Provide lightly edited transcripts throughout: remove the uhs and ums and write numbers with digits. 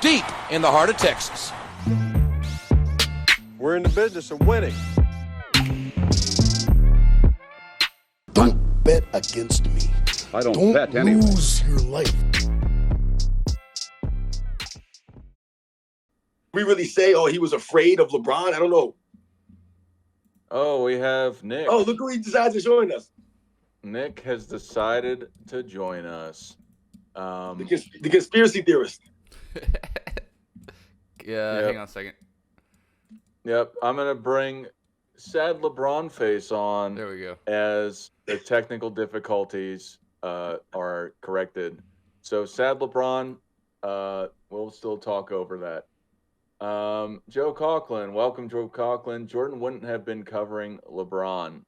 deep in the heart of Texas. We're in the business of winning. Don't bet against me. I don't bet anyway. Lose your life. We really say, oh, he was afraid of LeBron? I don't know. Oh, we have Nick. Oh, look who he decides to join us. Nick has decided to join us. The conspiracy theorist. Yeah, hang on a second. Yep, I'm going to bring Sad LeBron Face on. There we go. As the technical difficulties are corrected. So Sad LeBron, we'll still talk over that. Joe Coughlin, welcome, Joe Coughlin. Jordan wouldn't have been covering LeBron.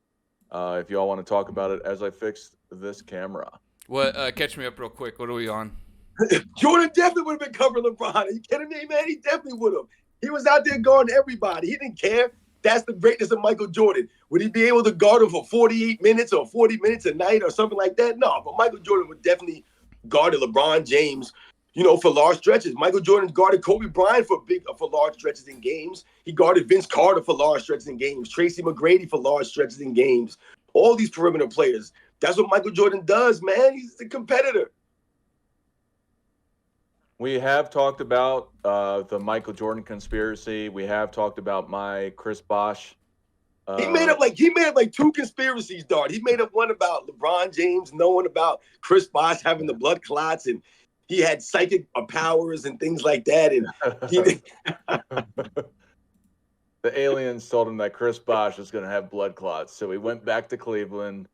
If y'all want to talk about it as I fix this camera. What? Catch me up real quick. What are we on? Jordan definitely would have been covering LeBron. Are you kidding me, man? He definitely would have. He was out there guarding everybody. He didn't care. That's the greatness of Michael Jordan. Would he be able to guard him for 48 minutes or 40 minutes a night or something like that? No, but Michael Jordan would definitely guard LeBron James, for large stretches. Michael Jordan guarded Kobe Bryant for large stretches in games. He guarded Vince Carter for large stretches in games. Tracy McGrady for large stretches in games. All these perimeter players. That's what Michael Jordan does, man. He's a competitor. We have talked about the Michael Jordan conspiracy. We have talked about my Chris Bosh. He made up like two conspiracies, Dart. He made up one about LeBron James knowing about Chris Bosh having the blood clots, and he had psychic powers and things like that. And the aliens told him that Chris Bosh was going to have blood clots, so he went back to Cleveland.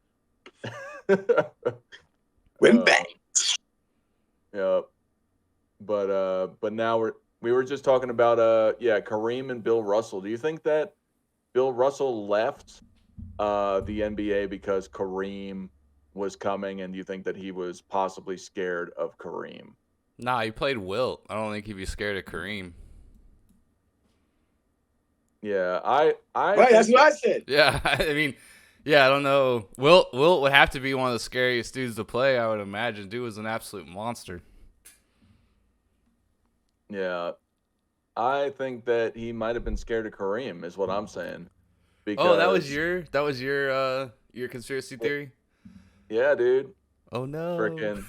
Went back. Yeah. But now we were just talking about Kareem and Bill Russell. Do you think that Bill Russell left the NBA because Kareem was coming, and do you think that he was possibly scared of Kareem? Nah, he played Wilt. I don't think he'd be scared of Kareem. Yeah, right, that's what I said. Yeah, I mean, yeah, I don't know. Wilt would have to be one of the scariest dudes to play, I would imagine. Dude was an absolute monster. Yeah, I think that he might have been scared of Kareem, is what I'm saying. Because, that was your conspiracy theory? Yeah, dude. Oh no. Frickin'.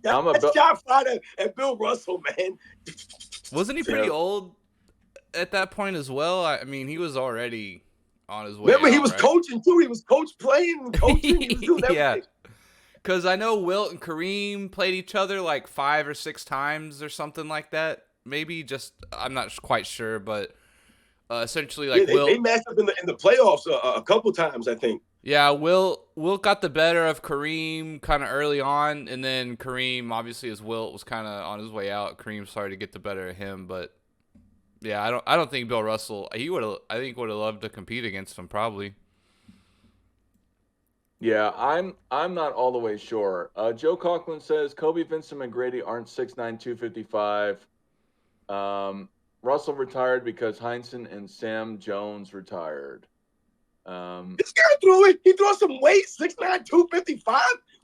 That's shot fired at Bill Russell, man. Wasn't he pretty old at that point as well? I mean, he was already on his way. Remember, he was right? coaching too. He was playing and coaching. He was doing everything. Yeah. Because I know Wilt and Kareem played each other like 5 or 6 times or something like that. Maybe I'm not quite sure, but essentially like Wilt. They matched up in the playoffs a couple times, I think. Yeah, Wilt got the better of Kareem kind of early on, and then Kareem, obviously, as Wilt was kind of on his way out, Kareem started to get the better of him. But yeah, I don't think Bill Russell. I think would have loved to compete against him probably. Yeah, I'm not all the way sure. Joe Coughlin says Kobe, Vincent, and Grady aren't 6'9", 255. Russell retired because Heinsohn and Sam Jones retired. This guy threw it. He threw some weight, 6'9", 255.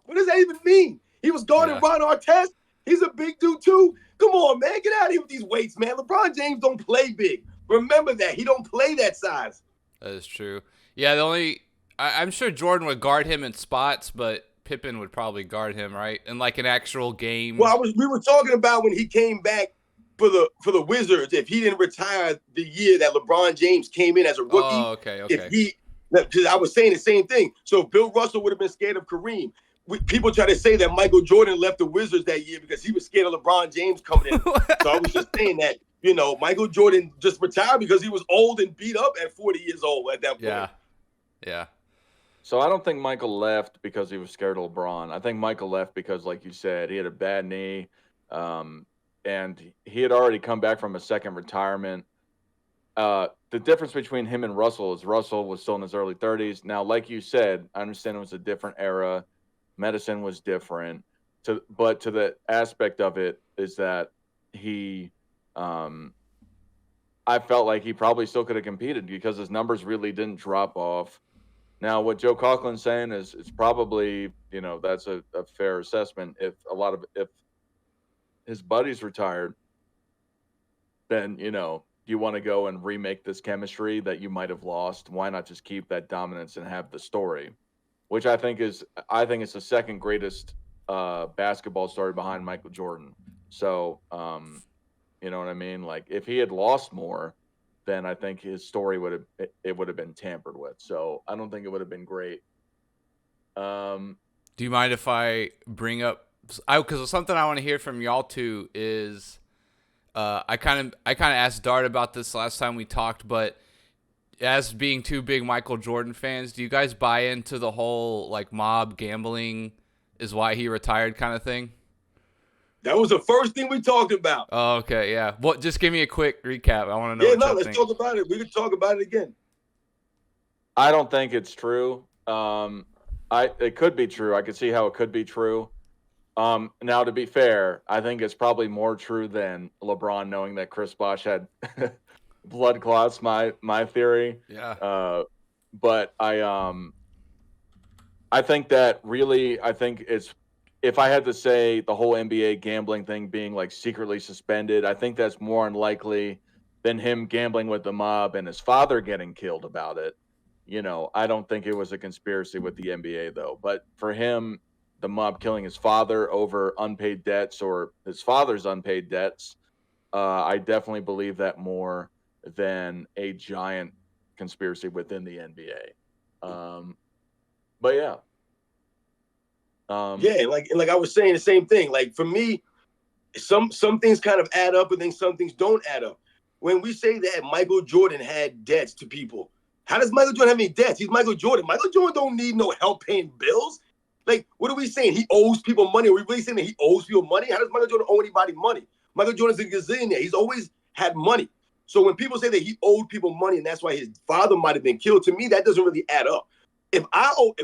What does that even mean? He was guarding Ron Artest. He's a big dude too. Come on, man, get out of here with these weights, man. LeBron James don't play big. Remember that. He don't play that size. That is true. Yeah, I'm sure Jordan would guard him in spots, but Pippen would probably guard him, right? In like an actual game. Well, we were talking about when he came back for the Wizards, if he didn't retire the year that LeBron James came in as a rookie. Oh, okay. Because I was saying the same thing. So if Bill Russell would have been scared of Kareem, people try to say that Michael Jordan left the Wizards that year because he was scared of LeBron James coming in. So I was just saying that, Michael Jordan just retired because he was old and beat up at 40 years old at that point. Yeah. So I don't think Michael left because he was scared of LeBron. I think Michael left because, like you said, he had a bad knee, and he had already come back from a second retirement. The difference between him and Russell is Russell was still in his early 30s. Now, like you said, I understand it was a different era. Medicine was different. But to the aspect of it is that he I felt like he probably still could have competed because his numbers really didn't drop off. Now, what Joe Coughlin's saying is it's probably, that's a fair assessment. If his buddies retired, then, you want to go and remake this chemistry that you might have lost. Why not just keep that dominance and have the story, which I think is the second greatest basketball story behind Michael Jordan. So, you know what I mean? Like, if he had lost more, then I think his story would have been tampered with. So I don't think it would have been great. Do you mind if I bring up? Because something I want to hear from y'all too is, I kind of asked Dart about this last time we talked, but as being two big Michael Jordan fans, do you guys buy into the whole like mob gambling is why he retired kind of thing? That was the first thing we talked about. Oh, okay, yeah. Well, just give me a quick recap. I want to know. Yeah, no, let's talk about it. We can talk about it again. I don't think it's true. It could be true. I could see how it could be true. Now, to be fair, I think it's probably more true than LeBron knowing that Chris Bosh had blood clots. My theory. Yeah. But I think that really, it's, if I had to say the whole NBA gambling thing being like secretly suspended, I think that's more unlikely than him gambling with the mob and his father getting killed about it. I don't think it was a conspiracy with the NBA though. But for him, the mob killing his father over unpaid debts or his father's unpaid debts, I definitely believe that more than a giant conspiracy within the NBA. But yeah. Yeah, like I was saying the same thing. Like for me, some things kind of add up, and then some things don't add up. When we say that Michael Jordan had debts to people, how does Michael Jordan have any debts? He's Michael Jordan. Michael Jordan don't need no help paying bills. Like, what are we saying? He owes people money. Are we really saying that he owes people money? How does Michael Jordan owe anybody money? Michael Jordan's a gazillionaire. He's always had money. So when people say that he owed people money and that's why his father might have been killed, to me, that doesn't really add up. If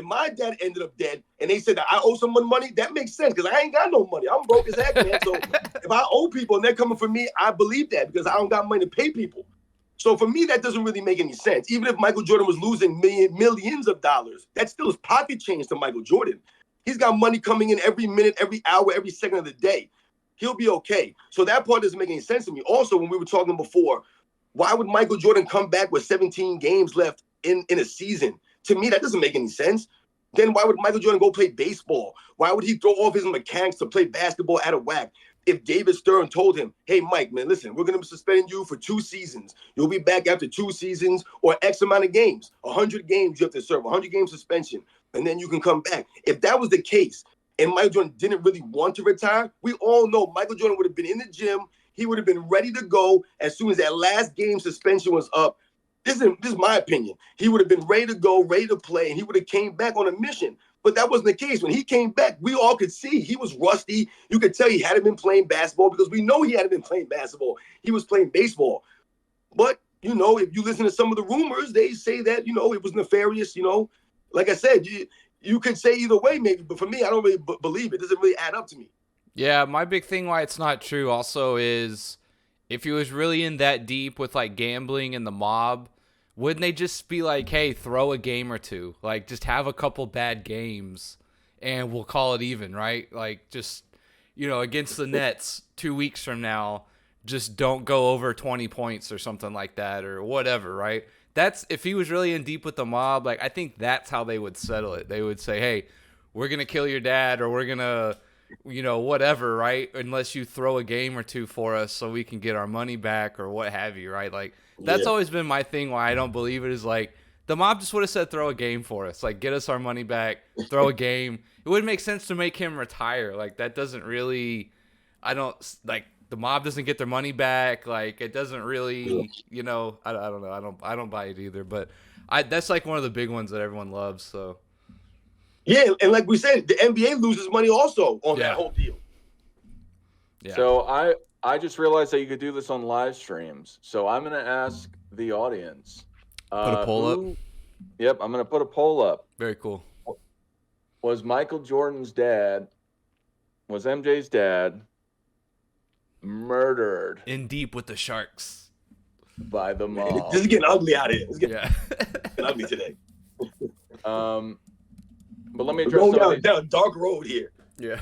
my dad ended up dead and they said that I owe someone money, that makes sense because I ain't got no money. I'm broke as heck, man. So if I owe people and they're coming for me, I believe that because I don't got money to pay people. So for me, that doesn't really make any sense. Even if Michael Jordan was losing millions of dollars, that's still his pocket change to Michael Jordan. He's got money coming in every minute, every hour, every second of the day. He'll be okay. So that part doesn't make any sense to me. Also, when we were talking before, why would Michael Jordan come back with 17 games left in a season? To me, that doesn't make any sense. Then why would Michael Jordan go play baseball? Why would he throw off his mechanics to play basketball out of whack? If David Stern told him, hey, Mike, man, listen, we're going to be suspending you for 2 seasons. You'll be back after 2 seasons or X amount of games. 100 games you have to serve, 100 game suspension, and then you can come back. If that was the case and Michael Jordan didn't really want to retire, we all know Michael Jordan would have been in the gym. He would have been ready to go as soon as that last game suspension was up. This is my opinion. He would have been ready to go, ready to play, and he would have came back on a mission. But that wasn't the case. When he came back, we all could see he was rusty. You could tell he hadn't been playing basketball because we know he hadn't been playing basketball. He was playing baseball. But, if you listen to some of the rumors, they say that, it was nefarious, Like I said, you could say either way maybe, but for me, I don't really believe it. It doesn't really add up to me. Yeah, my big thing why it's not true also is if he was really in that deep with like gambling and the mob, wouldn't they just be like, hey, throw a game or two? Like, just have a couple bad games and we'll call it even, right? Like, just, against the Nets 2 weeks from now, just don't go over 20 points or something like that or whatever, right? That's, if he was really in deep with the mob, like, I think that's how they would settle it. They would say, hey, we're going to kill your dad or we're going to, whatever, right? Unless you throw a game or two for us so we can get our money back or what have you, right? Like, that's always been my thing why I don't believe it is like the mob just would have said throw a game for us. Like, get us our money back, throw a game. It wouldn't make sense to make him retire. Like, that doesn't really – I don't – like, the mob doesn't get their money back. Like, it doesn't really I don't know. I don't buy it either. But that's like one of the big ones that everyone loves, so. Yeah, and like we said, the NBA loses money also on that whole deal. Yeah. So I just realized that you could do this on live streams. So I'm going to ask the audience. Put a poll up? Yep, I'm going to put a poll up. Very cool. Was Michael Jordan's dad, was MJ's dad murdered? In deep with the Sharks. By the mob. This is getting ugly out here. It's getting ugly today. But let me address down a dark road here. Yeah.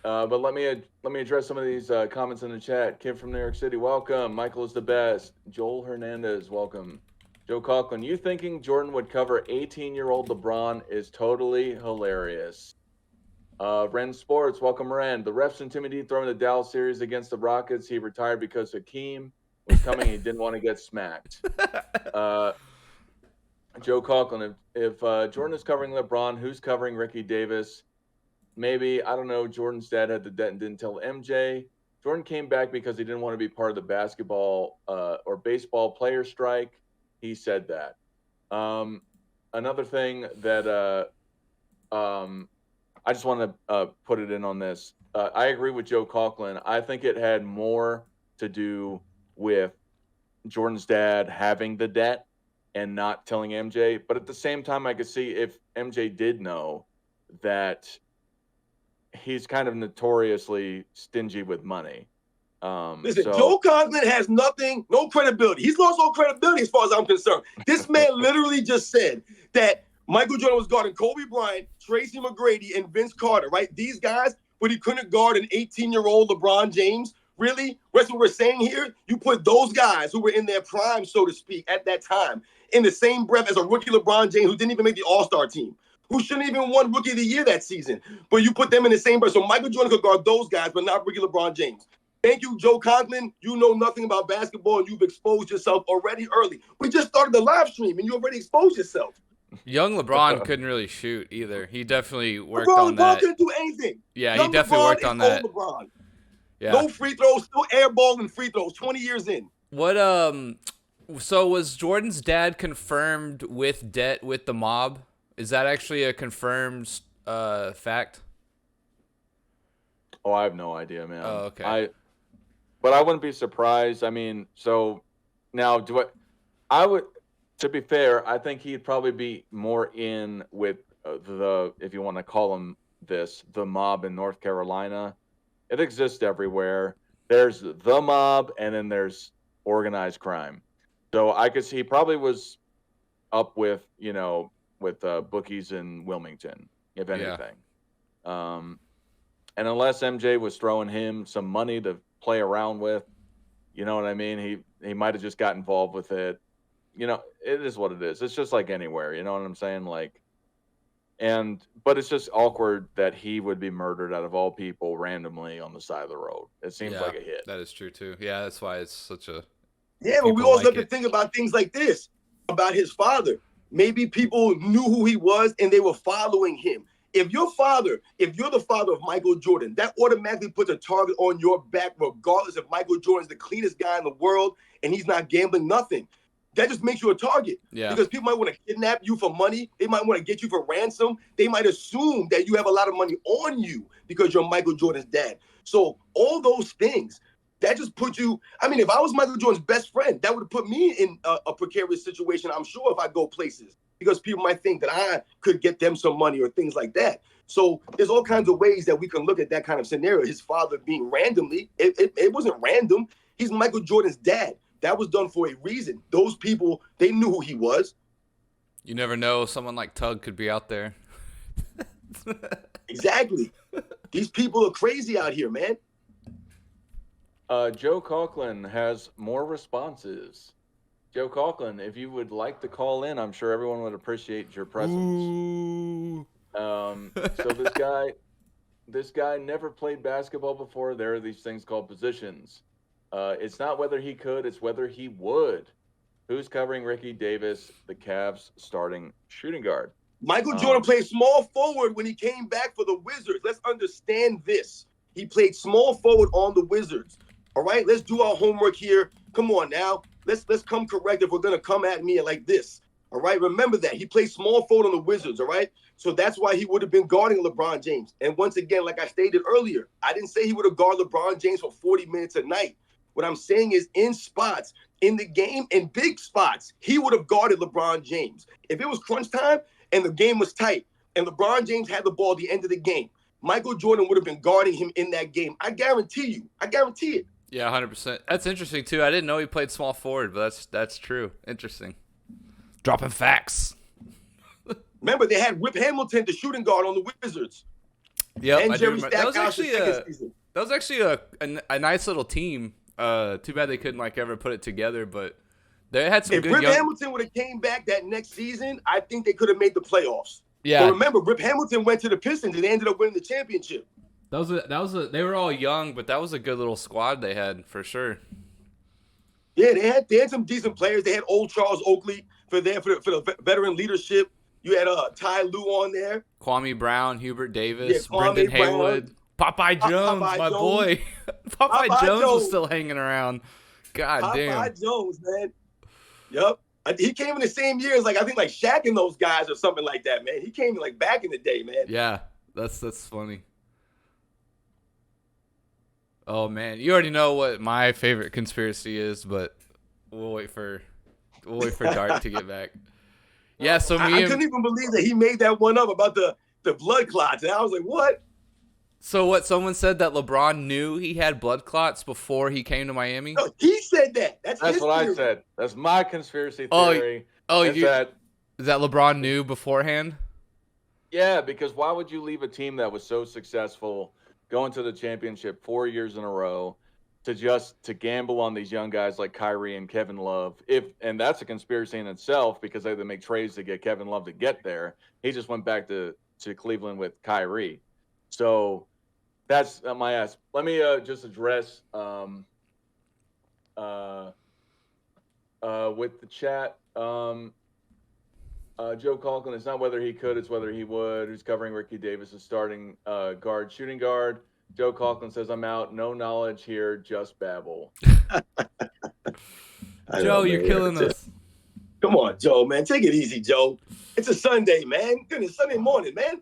But let me let me address some of these comments in the chat. Kid from New York City, welcome. Michael is the best. Joel Hernandez, welcome. Joe Coughlin, you thinking Jordan would cover 18-year-old LeBron is totally hilarious. Ren Sports, welcome Ren. The refs and Timmy D throwing the Dallas series against the Rockets. He retired because Hakeem was coming. He didn't want to get smacked. Joe Coughlin, if Jordan is covering LeBron, who's covering Ricky Davis? Maybe, I don't know, Jordan's dad had the debt and didn't tell MJ. Jordan came back because he didn't want to be part of the basketball or baseball player strike. He said that. Another thing that I just want to put it in on this. I agree with Joe Coughlin. I think it had more to do with Jordan's dad having the debt and not telling MJ. But at the same time, I could see if MJ did know that he's kind of notoriously stingy with money. Listen, Joe Coughlin has no credibility. He's lost all credibility as far as I'm concerned. This man literally just said that Michael Jordan was guarding Kobe Bryant, Tracy McGrady, and Vince Carter, right? These guys, but he couldn't guard an 18-year-old LeBron James. Really? That's what we're saying here? You put those guys who were in their prime, so to speak, at that time, in the same breath as a rookie LeBron James who didn't even make the All-Star team, who shouldn't even won Rookie of the Year that season. But you put them in the same breath. So Michael Jordan could guard those guys, but not rookie LeBron James. Thank you, Joe Coughlin. You know nothing about basketball, and you've exposed yourself already early. We just started the live stream, and you already exposed yourself. Young LeBron couldn't really shoot either. He definitely worked LeBron on that. couldn't do anything. Yeah, Young he definitely LeBron worked on that. LeBron. Yeah. No free throws, still airballing free throws 20 years in. What so was Jordan's dad confirmed with debt with the mob? Is that actually a confirmed fact? Oh, I have no idea, man. Oh, okay. But I wouldn't be surprised. I mean, so now I would, to be fair, I think he'd probably be more in with if you want to call him this, the mob in North Carolina. It exists everywhere. There's the mob, and then there's organized crime. So I could see he probably was up with, with bookies in Wilmington, if anything. Yeah. And unless MJ was throwing him some money to play around with, you know what I mean? He might have just got involved with it. It is what it is. It's just like anywhere, you know what I'm saying? But it's just awkward that he would be murdered out of all people randomly on the side of the road. It seems like a hit. That is true too. Yeah, that's why it's such a. Yeah, but we also have to think about things like this about his father. Maybe people knew who he was and they were following him. If you're the father of Michael Jordan, that automatically puts a target on your back, regardless if Michael Jordan's the cleanest guy in the world and he's not gambling, nothing. That just makes you a target. Yeah. Because people might want to kidnap you for money. They might want to get you for ransom. They might assume that you have a lot of money on you because you're Michael Jordan's dad. So all those things, that just put you, if I was Michael Jordan's best friend, that would have put me in a precarious situation, I'm sure, if I go places. Because people might think that I could get them some money or things like that. So there's all kinds of ways that we can look at that kind of scenario. His father being randomly, it wasn't random. He's Michael Jordan's dad. That was done for a reason. Those people, they knew who he was. You never know. Someone like Tug could be out there. Exactly. These people are crazy out here, man. Joe Coughlin has more responses. Joe Coughlin, if you would like to call in, I'm sure everyone would appreciate your presence. Ooh. So this guy never played basketball before. There are these things called positions. It's not whether he could, it's whether he would. Who's covering Ricky Davis, the Cavs starting shooting guard? Michael Jordan played small forward when he came back for the Wizards. Let's understand this. He played small forward on the Wizards. All right, let's do our homework here. Come on now. Let's come correct if we're going to come at me like this. All right, remember that. He played small forward on the Wizards, all right? So that's why he would have been guarding LeBron James. And once again, like I stated earlier, I didn't say he would have guarded LeBron James for 40 minutes a night. What I'm saying is in spots, in the game, in big spots, he would have guarded LeBron James. If it was crunch time and the game was tight and LeBron James had the ball at the end of the game, Michael Jordan would have been guarding him in that game. I guarantee it. Yeah, 100%. That's interesting, too. I didn't know he played small forward, but that's true. Interesting. Dropping facts. Remember, they had Rip Hamilton, the shooting guard on the Wizards. Yeah, and Jerry Stackhouse the second season. That was actually a nice little team. Too bad they couldn't like ever put it together, but they had some If good Rip young. Hamilton would have came back that next season, I think they could have made the playoffs. Yeah. But remember, Rip Hamilton went to the Pistons and they ended up winning the championship. They were all young, but that was a good little squad they had for sure. Yeah, they had some decent players. They had old Charles Oakley for the veteran leadership. You had Ty Lue on there. Kwame Brown, Hubert Davis, Yeah, Kwame Brendan Brown. Haywood, Popeye Jones, Popeye my Jones. boy. Popeye Popeye Jones was Jones. still hanging around. God damn. Popeye Jones, man. Yep. He came in the same year as I think Shaq and those guys or something like that, man. He came in back in the day, man. Yeah, that's funny. Oh man, you already know what my favorite conspiracy is, but we'll wait for Dart to get back. Yeah, so I couldn't even believe that he made that one up about the blood clots, and I was like, what? So what? Someone said that LeBron knew he had blood clots before he came to Miami. No, he said that. That's That's his what theory. I said. That's my conspiracy Oh, theory. Is that LeBron knew beforehand? Yeah, because why would you leave a team that was so successful going to the championship 4 years in a row to gamble on these young guys like Kyrie and Kevin Love? And that's a conspiracy in itself because they had to make trades to get Kevin Love to get there. He just went back to Cleveland with Kyrie. So that's my ask. Let me just address with the chat. Joe Calkin, it's not whether he could, it's whether he would. Who's covering Ricky Davis as starting shooting guard. Joe Calkin says, I'm out. No knowledge here, just babble. Joe, you're killing us. Come on, Joe, man. Take it easy, Joe. It's a Sunday, man. Goodness, Sunday morning, man.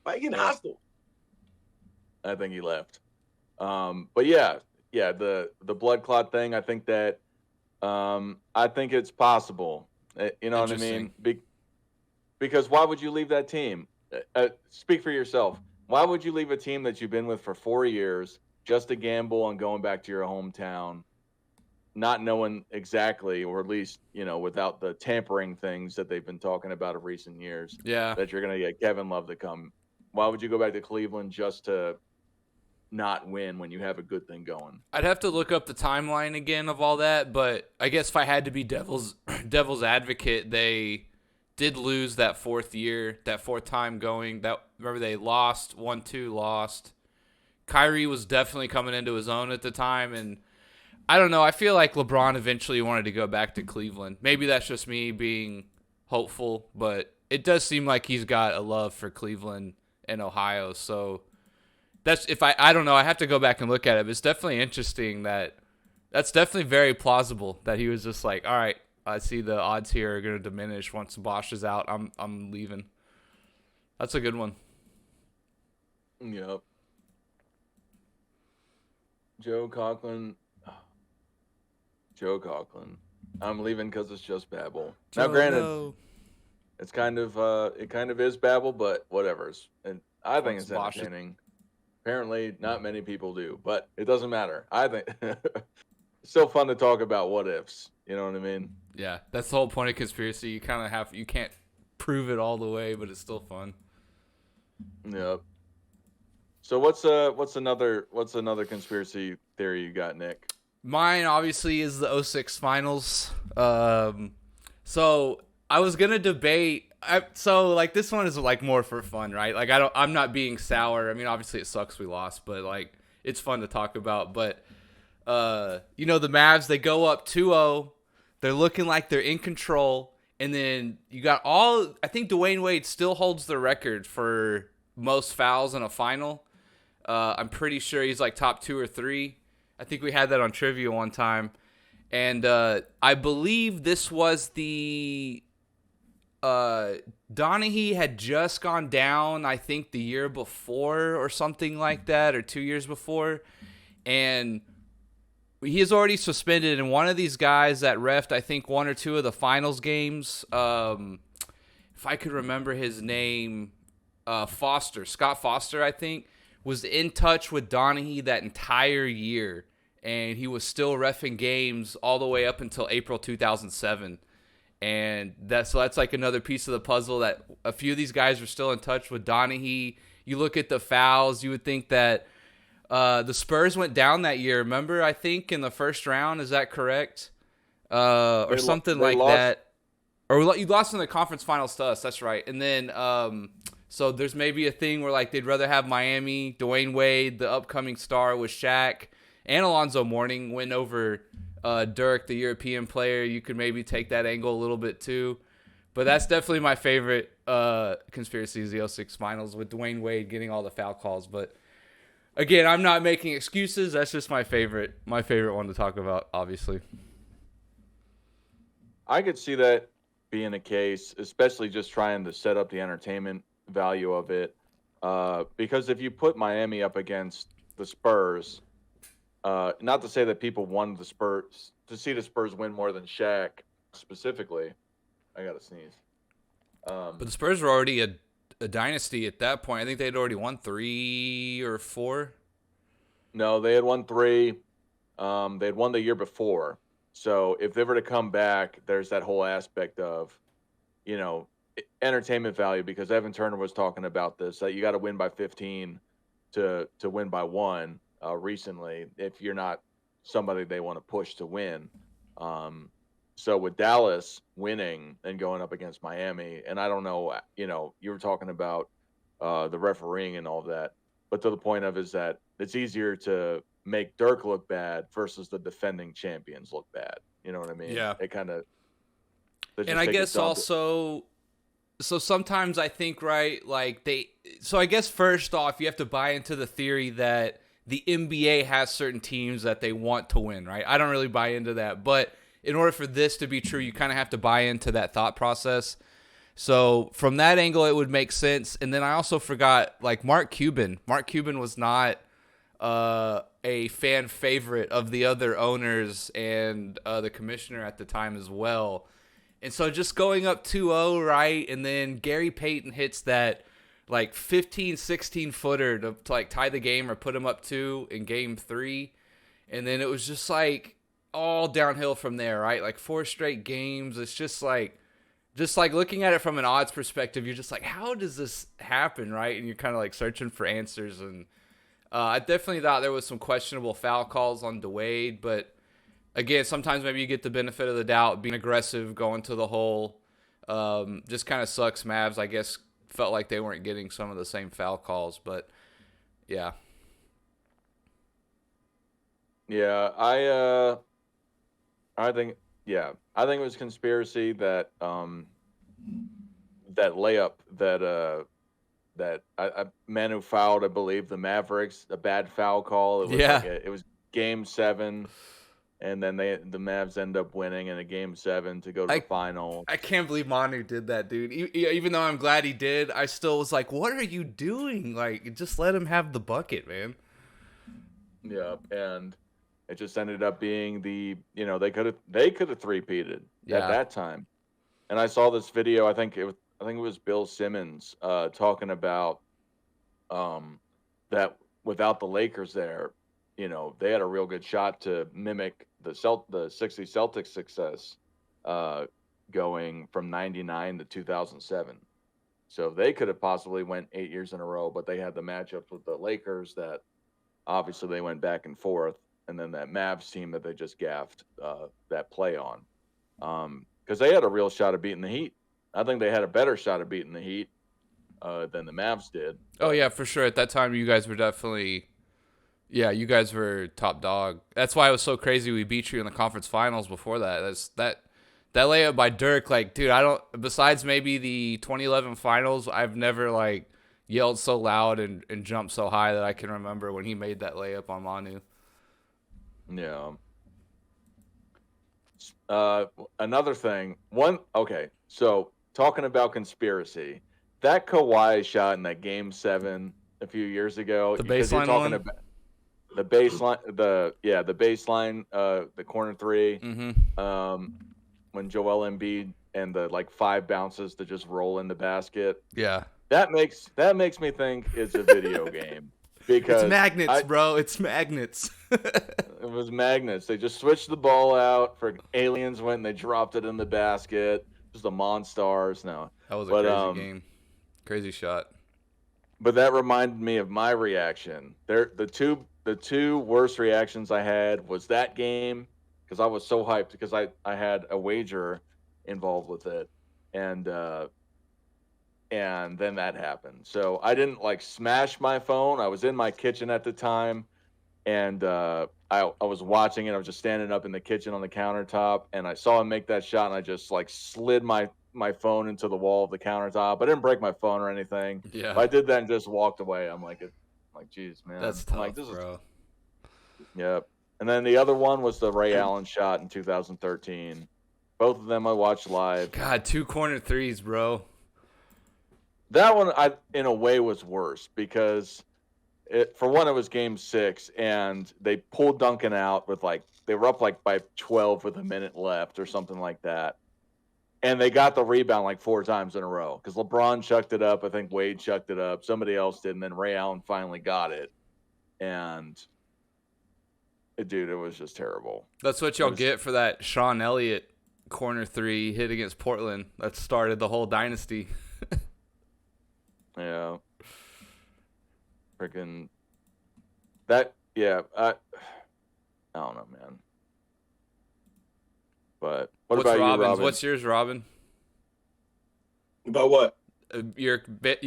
Why are you getting hostile? I think he left. But yeah, the blood clot thing, I think that I think it's possible. You know what I mean? Because why would you leave that team? Speak for yourself. Why would you leave a team that you've been with for 4 years just to gamble on going back to your hometown, not knowing exactly, or at least, without the tampering things that they've been talking about of recent years, that you're going to get Kevin Love to come? Why would you go back to Cleveland just to not win when you have a good thing going? I'd have to look up the timeline again of all that, but I guess if I had to be devil's advocate, they did lose that fourth time going. Remember they lost 1-2, lost. Kyrie was definitely coming into his own at the time, and I don't know. I feel like LeBron eventually wanted to go back to Cleveland. Maybe that's just me being hopeful, but it does seem like he's got a love for Cleveland and Ohio. So that's I don't know. I have to go back and look at it. But it's definitely interesting that's definitely very plausible that he was just like, all right, I see the odds here are going to diminish once Bosch is out. I'm leaving. That's a good one. Yep. Joe Conklin. I'm leaving because it's just babble. Now, granted, it's kind of is babble, but whatever. And I think it's entertaining. Apparently, not many people do, but it doesn't matter. I think it's still fun to talk about what ifs. You know what I mean? Yeah, that's the whole point of conspiracy. You kind of you can't prove it all the way, but it's still fun. Yep. So what's another conspiracy theory you got, Nick? Mine obviously is the 06 finals. So I was gonna debate. This one is more for fun, right? I'm not being sour. I mean, obviously it sucks we lost, but it's fun to talk about. But the Mavs, they go up 2-0. They're looking like they're in control, and then you got I think Dwayne Wade still holds the record for most fouls in a final. I'm pretty sure he's top 2 or 3. I think we had that on trivia one time. And I believe this was the Donaghy had just gone down, I think, the year before or something like that, or 2 years before. And he is already suspended. And one of these guys that refed, I think, 1 or 2 of the finals games, if I could remember his name, Scott Foster, I think, was in touch with Donaghy that entire year. And he was still reffing games all the way up until April 2007. And that's another piece of the puzzle, that a few of these guys were still in touch with Donaghy. you look at the fouls, you would think that the Spurs went down that year. Remember, I think in the first round, is that correct? Or something like that. Or you lost in the conference finals to us. That's right. And then, so there's maybe a thing where like they'd rather have Miami, Dwayne Wade, the upcoming star with Shaq, and Alonzo Mourning win over Dirk, the European player. You could maybe take that angle a little bit too. But that's definitely my favorite conspiracy is the 06 finals with Dwayne Wade getting all the foul calls. But again, I'm not making excuses. That's just my favorite one to talk about, obviously. I could see that being a case, especially just trying to set up the entertainment value of it. Because if you put Miami up against the Spurs, not to say that people wanted the Spurs to see the Spurs win more than Shaq specifically. I gotta sneeze. But the Spurs were already a dynasty at that point. I think they'd already won 3 or 4. No, they had won 3. They had won the year before. So if they were to come back, there's that whole aspect of, entertainment value, because Evan Turner was talking about this, that you got to win by 15 to win by 1 recently if you're not somebody they want to push to win. So with Dallas winning and going up against Miami, and I don't know, you were talking about the refereeing and all that, but to the point of is that it's easier to make Dirk look bad versus the defending champions look bad. You know what I mean? Yeah. It kind of. And I guess also, so sometimes I think, right, like so I guess first off, you have to buy into the theory that the NBA has certain teams that they want to win, right? I don't really buy into that, but in order for this to be true, you kind of have to buy into that thought process. So from that angle, it would make sense. And then I also forgot, like, Mark Cuban. Mark Cuban was not a fan favorite of the other owners and the commissioner at the time as well. And so just going up 2-0, right, and then Gary Payton hits that like 15, 16-footer to like tie the game or put him up 2 in game 3. And then it was just like all downhill from there, right? Like 4 straight games. It's just like looking at it from an odds perspective, you're just like, how does this happen, right? And you're kind of like searching for answers. And I definitely thought there was some questionable foul calls on Dwayne, but again, sometimes maybe you get the benefit of the doubt, being aggressive, going to the hole. Just kind of sucks. Mavs, I guess, felt like they weren't getting some of the same foul calls, but yeah. Yeah, I think it was conspiracy that that layup that Manu fouled, I believe, the Mavericks, a bad foul call. It was it was game 7, and then the Mavs end up winning in a game 7 to go to the final. I can't believe Manu did that, dude. Even though I'm glad he did, I still was like, what are you doing? Like, just let him have the bucket, man. Yeah, and it just ended up being they could have three-peated at that time. And I saw this video, I think it was Bill Simmons talking about that without the Lakers there, they had a real good shot to mimic the 60 Celtics success going from 99 to 2007. So they could have possibly went 8 years in a row, but they had the matchups with the Lakers that obviously they went back and forth, and then that Mavs team that they just gaffed that play on. Because they had a real shot of beating the Heat. I think they had a better shot of beating the Heat than the Mavs did. Oh, yeah, for sure. At that time, you guys were definitely – yeah, you guys were top dog. That's why it was so crazy we beat you in the conference finals before that. That layup by Dirk, like, dude, I don't – besides maybe the 2011 finals, I've never, like, yelled so loud and jumped so high that I can remember when he made that layup on Manu. Yeah. Another thing. So talking about conspiracy, that Kawhi shot in that game 7 a few years ago. The baseline one? About the baseline, the baseline, the corner 3. Mm-hmm. When Joel Embiid and the 5 bounces to just roll in the basket. Yeah. That makes me think it's a video game. Because it's magnets, bro. It's magnets. It was magnets. They just switched the ball out for aliens went and they dropped it in the basket. Just the Monstars. No. That was a crazy game. Crazy shot. but that reminded me of my reaction. The two worst reactions I had was that game because I was so hyped because I had a wager involved with it, and then that happened. So I didn't like smash my phone. I was in my kitchen at the time, and I was watching it. I was just standing up in the kitchen on the countertop, and I saw him make that shot, and I just like slid my phone into the wall of the countertop. I didn't break my phone or anything. Yeah. But I did that and just walked away. I'm like, geez, man. That's I'm tough, like, bro. Yep. And then the other one was the Ray Allen shot in 2013. Both of them I watched live. God, 2 corner threes, bro. That one, in a way, was worse because, for one, it was Game 6, and they pulled Duncan out with they were up by 12 with a minute left or something like that, and they got the rebound 4 times in a row because LeBron chucked it up. I think Wade chucked it up. Somebody else did, and then Ray Allen finally got it, and dude, it was just terrible. That's what y'all get for that Sean Elliott corner 3 hit against Portland. That started the whole dynasty. Yeah. Freaking that. Yeah. I don't know, man. But what about Robin's? you, Robin? What's yours, Robin? About what? You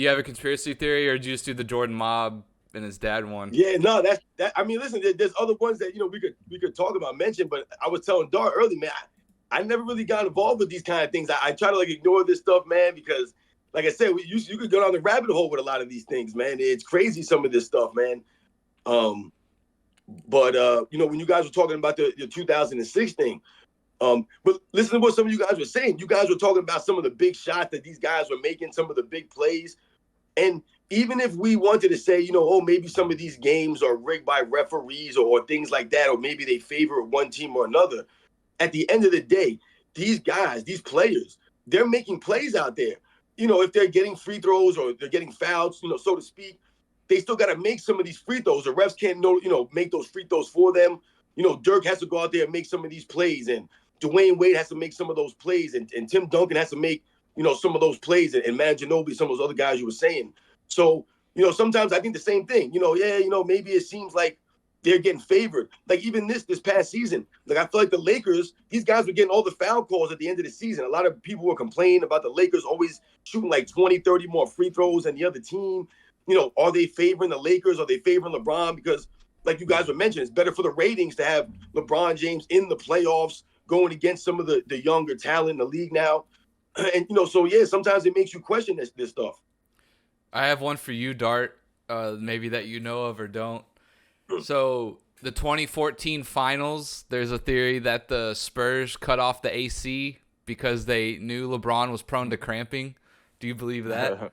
have a conspiracy theory, or did you just do the Jordan Mob and his dad one? Yeah, no, that. I mean, listen, there's other ones that we could talk about, mention, but I was telling Dar early, man, I never really got involved with these kind of things. I try to ignore this stuff, man, because like I said, you could go down the rabbit hole with a lot of these things, man. It's crazy, some of this stuff, man. But when you guys were talking about the 2006 thing, but listen to what some of you guys were saying. You guys were talking about some of the big shots that these guys were making, some of the big plays. And even if we wanted to say, maybe some of these games are rigged by referees or things like that, or maybe they favor one team or another, at the end of the day, these guys, these players, they're making plays out there. If they're getting free throws or they're getting fouls, so to speak, they still got to make some of these free throws. The refs can't make those free throws for them. Dirk has to go out there and make some of these plays, and Dwayne Wade has to make some of those plays, and Tim Duncan has to make, some of those plays, and Manu Ginobili, some of those other guys you were saying. So, sometimes I think the same thing. Maybe it seems like they're getting favored. Like even this past season, I feel like the Lakers, these guys were getting all the foul calls at the end of the season. A lot of people were complaining about the Lakers always shooting 20, 30 more free throws than the other team. Are they favoring the Lakers? Are they favoring LeBron? Because like you guys were mentioning, it's better for the ratings to have LeBron James in the playoffs going against some of the younger talent in the league now. And, so yeah, sometimes it makes you question this stuff. I have one for you, Dart, maybe that you know of or don't. So the 2014 finals, there's a theory that the Spurs cut off the AC because they knew LeBron was prone to cramping. Do you believe that?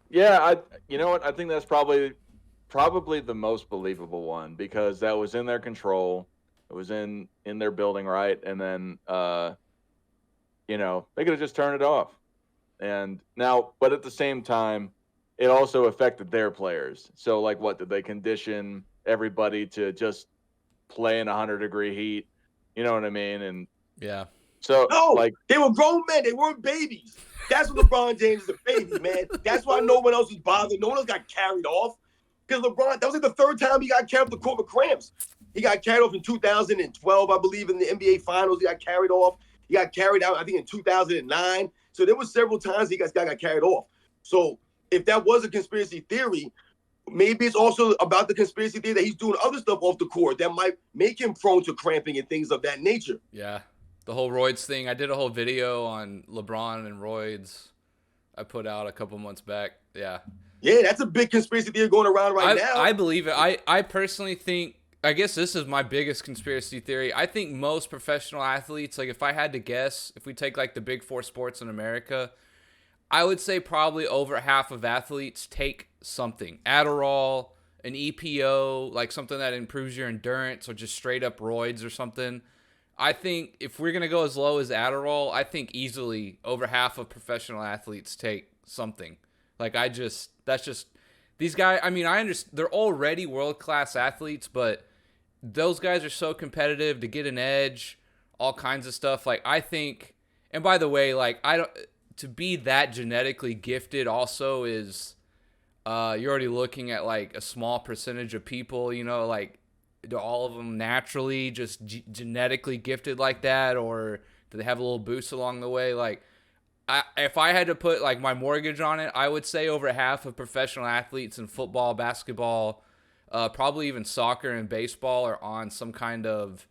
Yeah, you know what? I think that's probably the most believable one because that was in their control. It was in their building, right? And then they could have just turned it off. And now, but at the same time, it also affected their players. So, what did they condition everybody to just play in 100-degree heat? You know what I mean? And yeah. So, they were grown men. They weren't babies. That's what LeBron James is, a baby, man. That's why no one else was bothered. No one else got carried off. Because LeBron, that was the third time he got carried off the court with cramps. He got carried off in 2012, I believe, in the NBA Finals. He got carried off. He got carried out, I think, in 2009. So there were several times he got carried off. So if that was a conspiracy theory, maybe it's also about the conspiracy theory that he's doing other stuff off the court that might make him prone to cramping and things of that nature. Yeah. The whole roids thing. I did a whole video on LeBron and roids I put out a couple months back. Yeah. Yeah, that's a big conspiracy theory going around now. I believe it. I personally think, I guess this is my biggest conspiracy theory. I think most professional athletes, if I had to guess, if we take the big 4 sports in America, I would say probably over half of athletes take something. Adderall, an EPO, something that improves your endurance, or just straight up roids or something. I think if we're going to go as low as Adderall, I think easily over half of professional athletes take something. That's just, these guys, I mean, I understand, they're already world-class athletes, but those guys are so competitive to get an edge, all kinds of stuff. I think, and by the way, to be that genetically gifted also is you're already looking at like a small percentage of people, you know, like do all of them naturally just genetically gifted like that, or do they have a little boost along the way? Like, if I had to put like my mortgage on it, I would say over half of professional athletes in football, basketball, probably even soccer and baseball are on some kind of,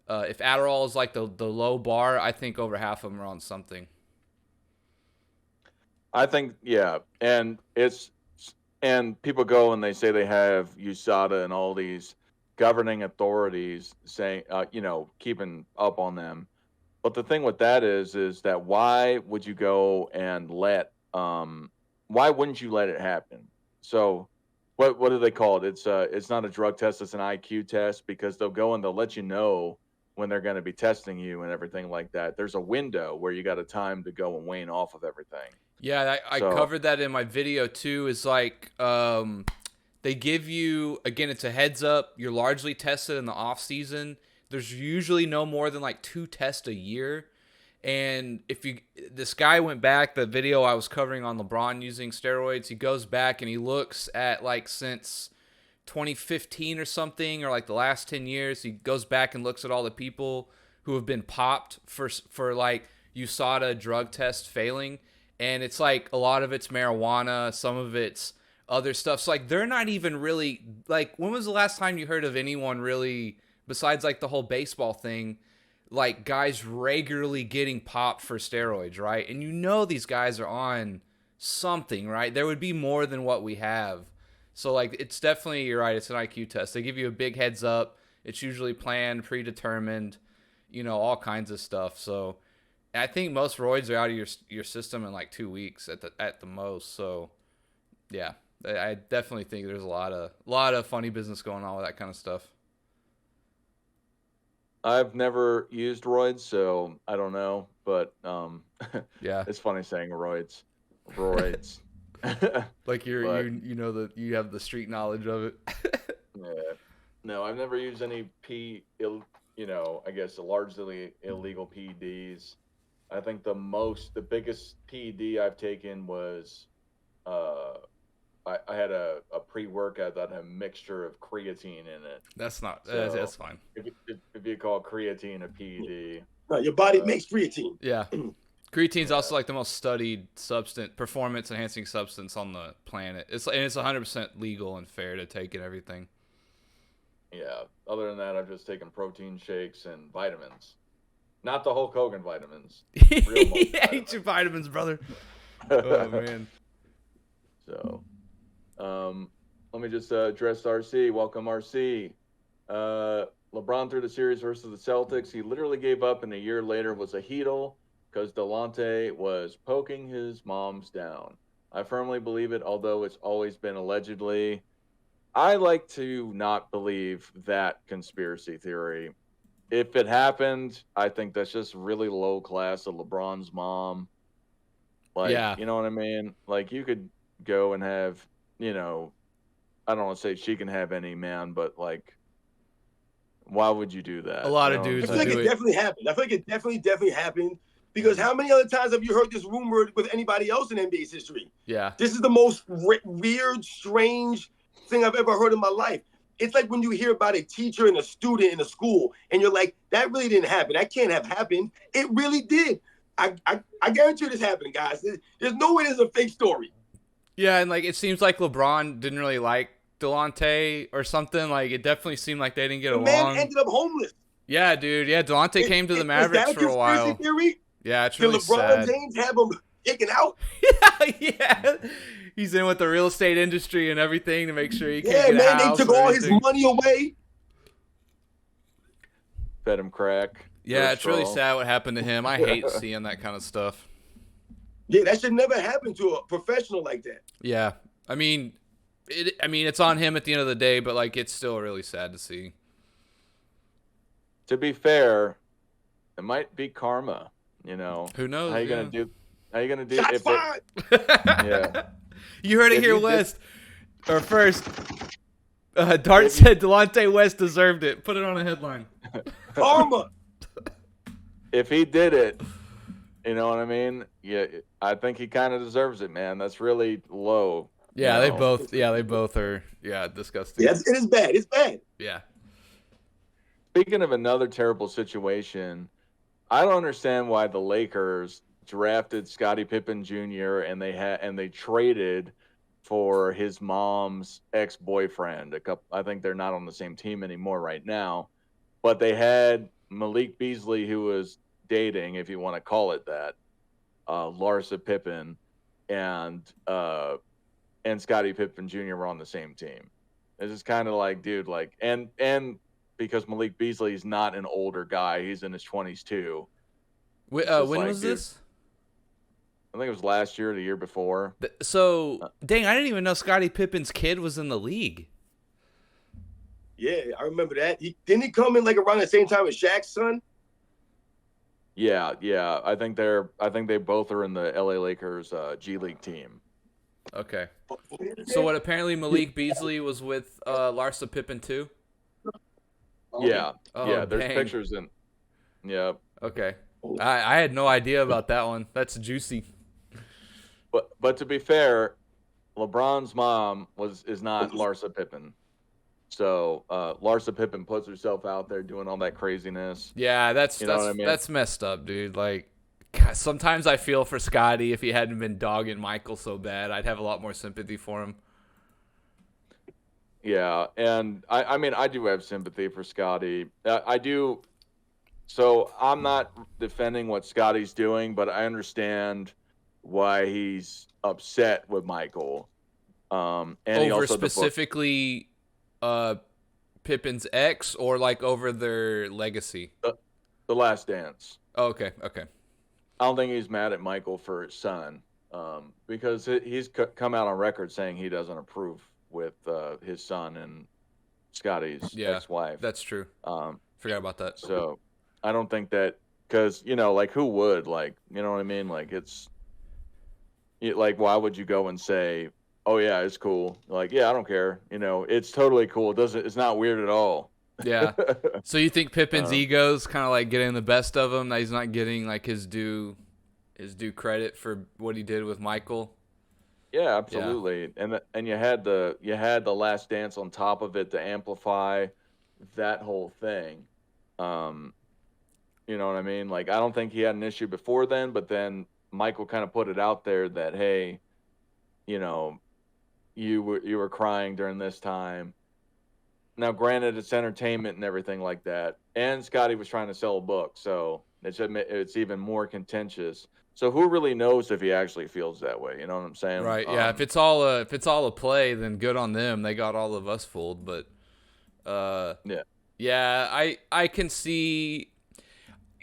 if Adderall is like the low bar, I think over half of them are on something. I think, yeah. And people go and they say they have USADA and all these governing authorities saying, keeping up on them. But the thing with that is that why would you go and why wouldn't you let it happen? So what do they call it? It's not a drug test, it's an IQ test, because they'll go and they'll let you know when they're going to be testing you and everything like that. There's a window where you got a time to go and wane off of everything. Yeah, I covered that in my video too. Is like they give you, again, it's a heads up. You're largely tested in the off season. There's usually no more than like 2 tests a year. And this guy went back, the video I was covering on LeBron using steroids, he goes back and he looks at like since 2015 or something, or like the last 10 years, he goes back and looks at all the people who have been popped for like USADA drug test failing. And it's like a lot of it's marijuana, some of it's other stuff. So like they're not even really, like, when was the last time you heard of anyone really, besides like the whole baseball thing, like guys regularly getting popped for steroids, right? And you know these guys are on something, right? There would be more than what we have. So like it's definitely, you're right, it's an IQ test. They give you a big heads up. It's usually planned, predetermined, all kinds of stuff. So I think most roids are out of your system in like 2 weeks at the most. So yeah, I definitely think there's a lot of funny business going on with that kind of stuff. I've never used roids, so I don't know, but yeah, it's funny saying roids. Like that you have the street knowledge of it. Yeah. No, I've never used any I guess largely illegal PEDs. I think the biggest PED I've taken was I had a pre-workout that had a mixture of creatine in it. That's not, so that's fine. If you call creatine a PED. No, your body makes creatine. Yeah. Creatine's also like the most studied performance enhancing substance on the planet. It's 100% legal and fair to take and everything. Yeah. Other than that, I've just taken protein shakes and vitamins. Not the Hulk Hogan vitamins. Real yeah, eat your vitamins, brother. Oh, man. So, let me just address RC. Welcome, RC. LeBron threw the series versus the Celtics. He literally gave up, and a year later was a heel because Delonte was poking his moms down. I firmly believe it, although it's always been allegedly. I like to not believe that conspiracy theory. If it happened, I think that's just really low class of LeBron's mom. Like, yeah. You know what I mean? Like, you could go and have, I don't want to say she can have any man, but like, why would you do that? A lot of dudes. I feel like it definitely happened. I feel like it definitely happened, because how many other times have you heard this rumor with anybody else in NBA's history? Yeah. This is the most weird, strange thing I've ever heard in my life. It's like when you hear about a teacher and a student in a school, and you're like, that really didn't happen. That can't have happened. It really did. I guarantee you this happened, guys. There's no way this is a fake story. Yeah, and like it seems like LeBron didn't really like Delonte or something. Like it definitely seemed like they didn't get along. The man ended up homeless. Yeah, dude. Yeah, Delonte came to the Mavericks for a while. Theory? Yeah, it's really Did LeBron sad. James have him kicking out? Yeah. He's in with the real estate industry and everything to make sure he can't get a man, house. They took all his money away. Fed him crack. Yeah, it's really sad what happened to him. I hate seeing that kind of stuff. Yeah, that should never happen to a professional like that. Yeah. I mean, it's on him at the end of the day, but like it's still really sad to see. To be fair, it might be karma, Who knows? How you gonna do Shots fired. Yeah. You heard it here, West. Or first, Dart said Delonte West deserved it. Put it on a headline. Karma. If he did it, you know what I mean? Yeah, I think he kind of deserves it, man. That's really low Yeah, You they know? both. Yeah, they both are. Yeah, disgusting. Yeah, it is bad. It's bad. Yeah. Speaking of another terrible situation, I don't understand why the Lakers drafted Scottie Pippen Jr. and they traded for his mom's ex-boyfriend. I think they're not on the same team anymore right now, but they had Malik Beasley, who was dating, if you want to call it that, Larsa Pippen, and Scottie Pippen Jr. were on the same team. It's just kind of like, dude, like, and because Malik Beasley is not an older guy, he's in his 20s too. When like, was dude, this? I think it was last year or the year before. So, dang, I didn't even know Scottie Pippen's kid was in the league. Yeah, I remember that. Didn't he come in like around the same time as Shaq's son? Yeah. I think they both are in the LA Lakers G League team. Okay. So what? Apparently Malik Beasley was with Larsa Pippen too. Yeah. Oh, yeah. There's dang. pictures in. Yeah. Okay. I had no idea about that one. That's juicy. But to be fair, LeBron's mom is not Larsa Pippen. So Larsa Pippen puts herself out there doing all that craziness. Yeah, that's what I mean? That's messed up, dude. Like, God, sometimes I feel for Scotty. If he hadn't been dogging Michael so bad, I'd have a lot more sympathy for him. Yeah, and I mean, I do have sympathy for Scotty. I do. So I'm not defending what Scotty's doing, but I understand why he's upset with Michael. And he Over also specifically Pippen's ex, or like over their legacy? the Last Dance. Oh, okay. I don't think he's mad at Michael for his son, because he's come out on record saying he doesn't approve with his son and Scotty's ex-wife. That's true. Forgot about that. So I don't think that, because, like, who would, like, you know what I mean? Like, like, why would you go and say, oh yeah, it's cool. Like, yeah, I don't care. It's totally cool. It's not weird at all. Yeah. So you think Pippen's ego's kind of like getting the best of him, that he's not getting like his due credit for what he did with Michael? Yeah, absolutely. Yeah. And you had the Last Dance on top of it to amplify that whole thing. You know what I mean? Like, I don't think he had an issue before then, but then Michael kind of put it out there that, hey, you were crying during this time. Now, granted, it's entertainment and everything like that, and Scotty was trying to sell a book, so it's even more contentious. So who really knows if he actually feels that way? You know what I'm saying? Right. Yeah. If it's all a play, then good on them. They got all of us fooled. But yeah. I can see.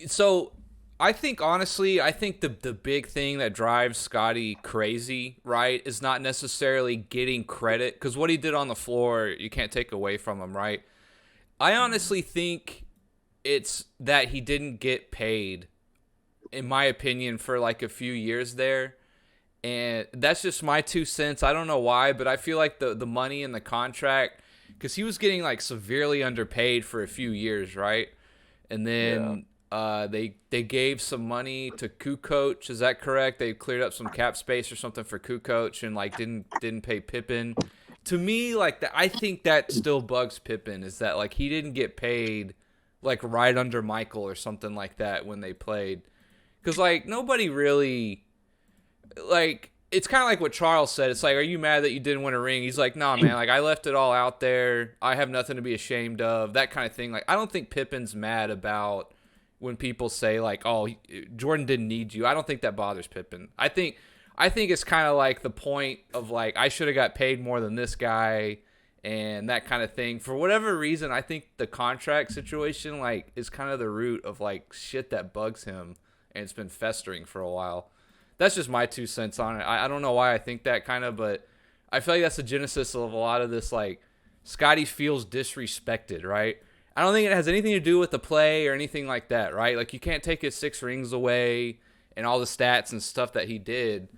So I think, honestly, the big thing that drives Scotty crazy, right, is not necessarily getting credit, because what he did on the floor, you can't take away from him, right? I honestly think it's that he didn't get paid, in my opinion, for like a few years there. And that's just my 2 cents. I don't know why, but I feel like the money in the contract, because he was getting like severely underpaid for a few years, right? And then they gave some money to Kukoc. Is that correct? They cleared up some cap space or something for Kukoc, and like didn't pay Pippen. To me, like, I think that still bugs Pippen, is that like he didn't get paid like right under Michael or something like that when they played. Because, like, nobody really, like, it's kind of like what Charles said. It's like, are you mad that you didn't win a ring? He's like, nah, man, like, I left it all out there. I have nothing to be ashamed of, that kind of thing. Like, I don't think Pippen's mad about when people say, like, oh, Jordan didn't need you. I don't think that bothers Pippen. I think it's kind of like the point of, like, I should have got paid more than this guy and that kind of thing. For whatever reason, I think the contract situation, like, is kind of the root of, like, shit that bugs him. And it's been festering for a while. That's just my 2 cents on it. I don't know why I think that kind of, but I feel like that's the genesis of a lot of this, like, Scotty feels disrespected, right? I don't think it has anything to do with the play or anything like that, right? Like, you can't take his 6 rings away and all the stats and stuff that he did.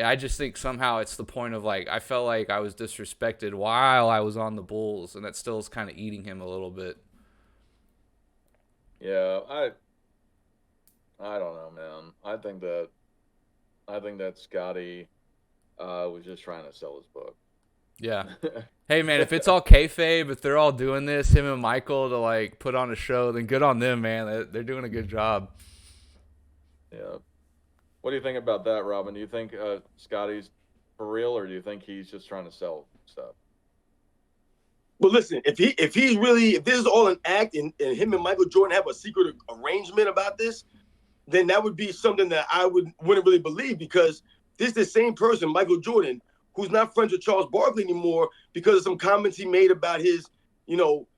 I just think somehow it's the point of, like, I felt like I was disrespected while I was on the Bulls, and that still is kind of eating him a little bit. Yeah, I don't know, man. I think that Scotty was just trying to sell his book. Yeah. Hey man, if it's all kayfabe, if they're all doing this, him and Michael to like put on a show, then good on them, man. They're doing a good job. Yeah. What do you think about that, Robin? Do you think Scotty's for real, or do you think he's just trying to sell stuff? But listen, if this is all an act and him and Michael Jordan have a secret arrangement about this, then that would be something that I wouldn't really believe, because this is the same person, Michael Jordan, who's not friends with Charles Barkley anymore because of some comments he made about his,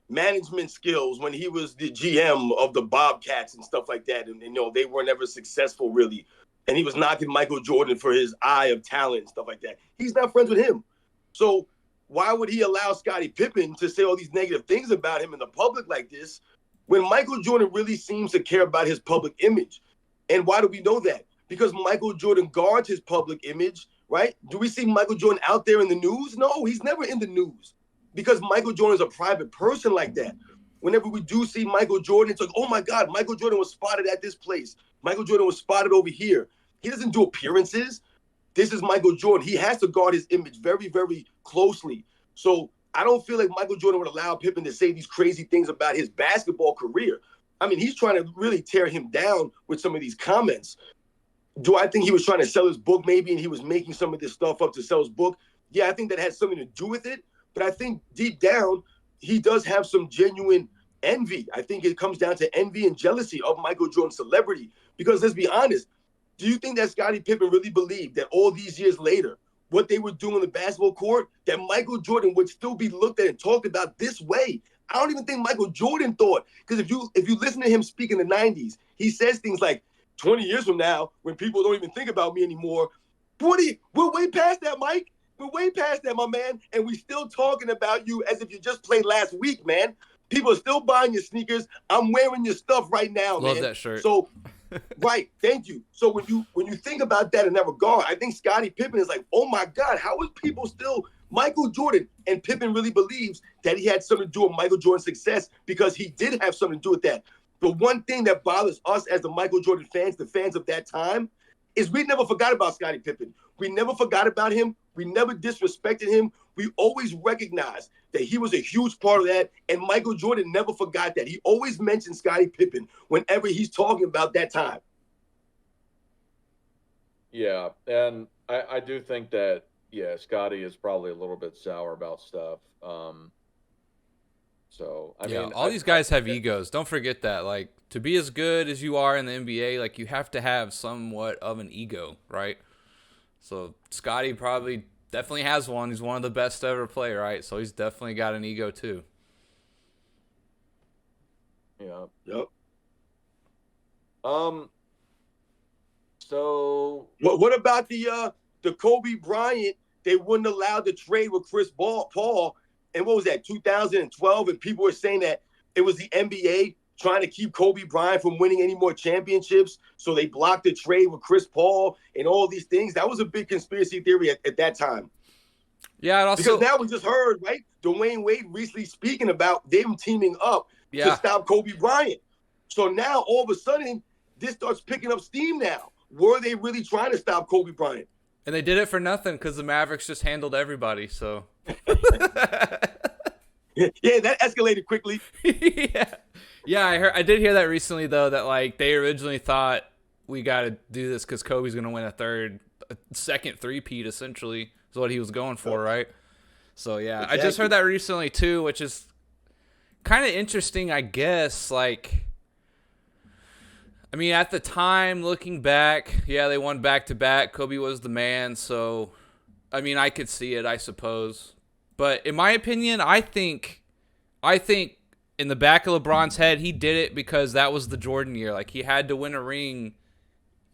management skills when he was the GM of the Bobcats and stuff like that. And they were never successful really. And he was knocking Michael Jordan for his eye of talent and stuff like that. He's not friends with him. So why would he allow Scottie Pippen to say all these negative things about him in the public like this when Michael Jordan really seems to care about his public image? And why do we know that? Because Michael Jordan guards his public image, right? Do we see Michael Jordan out there in the news? No, he's never in the news, because Michael Jordan is a private person like that. Whenever we do see Michael Jordan, it's like, oh my God, Michael Jordan was spotted at this place. Michael Jordan was spotted over here. He doesn't do appearances. This is Michael Jordan. He has to guard his image very, very closely. So I don't feel like Michael Jordan would allow Pippen to say these crazy things about his basketball career. I mean, he's trying to really tear him down with some of these comments. Do I think he was trying to sell his book maybe, and he was making some of this stuff up to sell his book? Yeah, I think that has something to do with it. But I think deep down, he does have some genuine envy. I think it comes down to envy and jealousy of Michael Jordan's celebrity. Because let's be honest, do you think that Scottie Pippen really believed that all these years later, what they were doing on the basketball court, that Michael Jordan would still be looked at and talked about this way? I don't even think Michael Jordan thought, because if you listen to him speak in the 90s, he says things like, 20 years from now, when people don't even think about me anymore, we're way past that, Mike. We're way past that, my man. And we still talking about you as if you just played last week, man. People are still buying your sneakers. I'm wearing your stuff right now, man. Love that shirt. So, right, thank you. So when you think about that in that regard, I think Scottie Pippen is like, oh my God, how is people still Michael Jordan? And Pippen really believes that he had something to do with Michael Jordan's success, because he did have something to do with that. The one thing that bothers us as the Michael Jordan fans, the fans of that time, is we never forgot about Scottie Pippen. We never forgot about him. We never disrespected him. We always recognized that he was a huge part of that, and Michael Jordan never forgot that. He always mentioned Scottie Pippen whenever he's talking about that time. Yeah, and I do think that, yeah, Scottie is probably a little bit sour about stuff. So, I mean, all these guys have egos. Don't forget that. Like, to be as good as you are in the NBA, like, you have to have somewhat of an ego, right? So, Scottie probably definitely has one. He's one of the best to ever play, right? So, he's definitely got an ego, too. Yeah. Yep. So what about the Kobe Bryant? They wouldn't allow the trade with Chris Paul. And what was that, 2012? And people were saying that it was the NBA trying to keep Kobe Bryant from winning any more championships. So they blocked the trade with Chris Paul and all these things. That was a big conspiracy theory at that time. Yeah, and also, because now we just heard, right, Dwayne Wade recently speaking about them teaming up to stop Kobe Bryant. So now all of a sudden, this starts picking up steam now. Were they really trying to stop Kobe Bryant? And they did it for nothing because the Mavericks just handled everybody, so... Yeah, that escalated quickly. Yeah, I did hear that recently though, that like they originally thought we got to do this because Kobe's gonna win a second three-peat essentially is what he was going for, right? So yeah, exactly. I just heard that recently too, which is kind of interesting, I guess. Like, I mean, at the time, looking back, yeah, they won back-to-back. Kobe was the man, so I mean, I could see it, I suppose. But in my opinion, I think in the back of LeBron's head, he did it because that was the Jordan year. Like, he had to win a ring.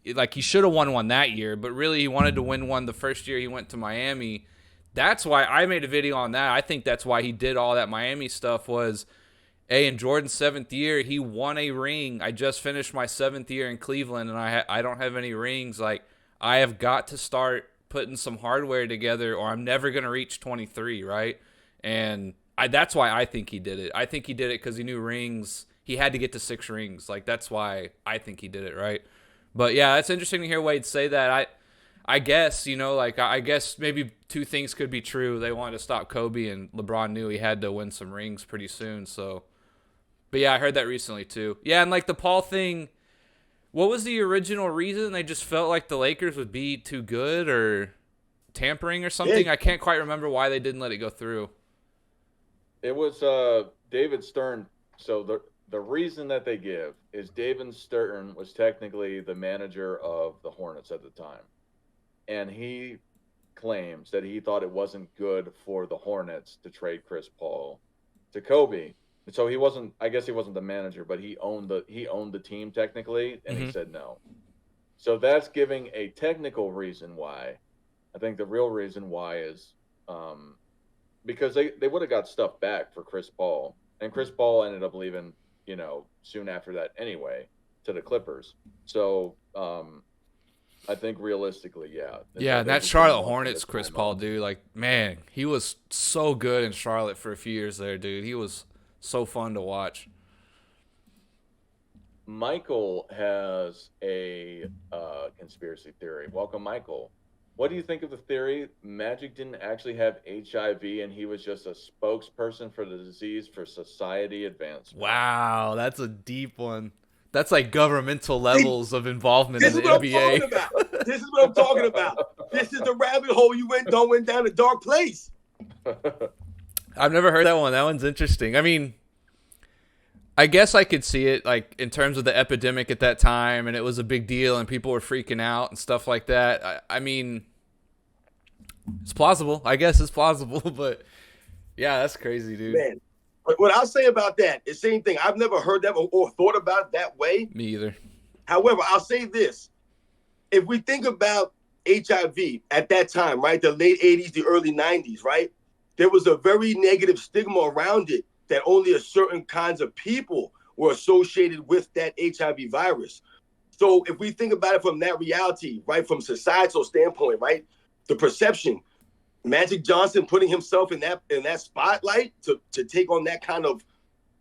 Like, he should have won one that year, but really he wanted to win one the first year he went to Miami. That's why I made a video on that. I think that's why he did all that Miami stuff was, in Jordan's 7th year, he won a ring. I just finished my 7th year in Cleveland, and I don't have any rings. Like, I have got to start putting some hardware together or I'm never going to reach 23, right? And that's why I think he did it. I think he did it because he knew rings. He had to get to 6 rings. Like, that's why I think he did it, right? But, yeah, it's interesting to hear Wade say that. I guess, like I guess maybe two things could be true. They wanted to stop Kobe, and LeBron knew he had to win some rings pretty soon. So, but yeah, I heard that recently too. Yeah, and like the Paul thing, what was the original reason? They just felt like the Lakers would be too good or tampering or something. I can't quite remember why they didn't let it go through. It was David Stern. So the reason that they give is David Stern was technically the manager of the Hornets at the time. And he claims that he thought it wasn't good for the Hornets to trade Chris Paul to Kobe. So he wasn't, I guess he wasn't the manager, but he owned the team technically, and he said no. So that's giving a technical reason why. I think the real reason why is because they would have got stuff back for Chris Paul. And Chris Paul ended up leaving, soon after that anyway, to the Clippers. So I think realistically, yeah. Yeah, and that Charlotte Hornets Chris Paul, dude, like, man, he was so good in Charlotte for a few years there, dude. He was so fun to watch. Michael has a conspiracy theory. Welcome, Michael. What do you think of the theory Magic didn't actually have HIV and he was just a spokesperson for the disease for society advancement? Wow, that's a deep one. That's like governmental levels of involvement in the NBA. This is what I'm talking about. This is the rabbit hole you went down a dark place. I've never heard that one. That one's interesting. I mean, I guess I could see it like in terms of the epidemic at that time, and it was a big deal, and people were freaking out and stuff like that. I mean, it's plausible. I guess it's plausible, but yeah, that's crazy, dude. Man, what I'll say about that is the same thing. I've never heard that or thought about it that way. Me either. However, I'll say this. If we think about HIV at that time, right, the late 80s, the early 90s, right, there was a very negative stigma around it that only a certain kinds of people were associated with that HIV virus. So if we think about it from that reality, right, from societal standpoint, right, the perception, Magic Johnson putting himself in that spotlight to take on that kind of,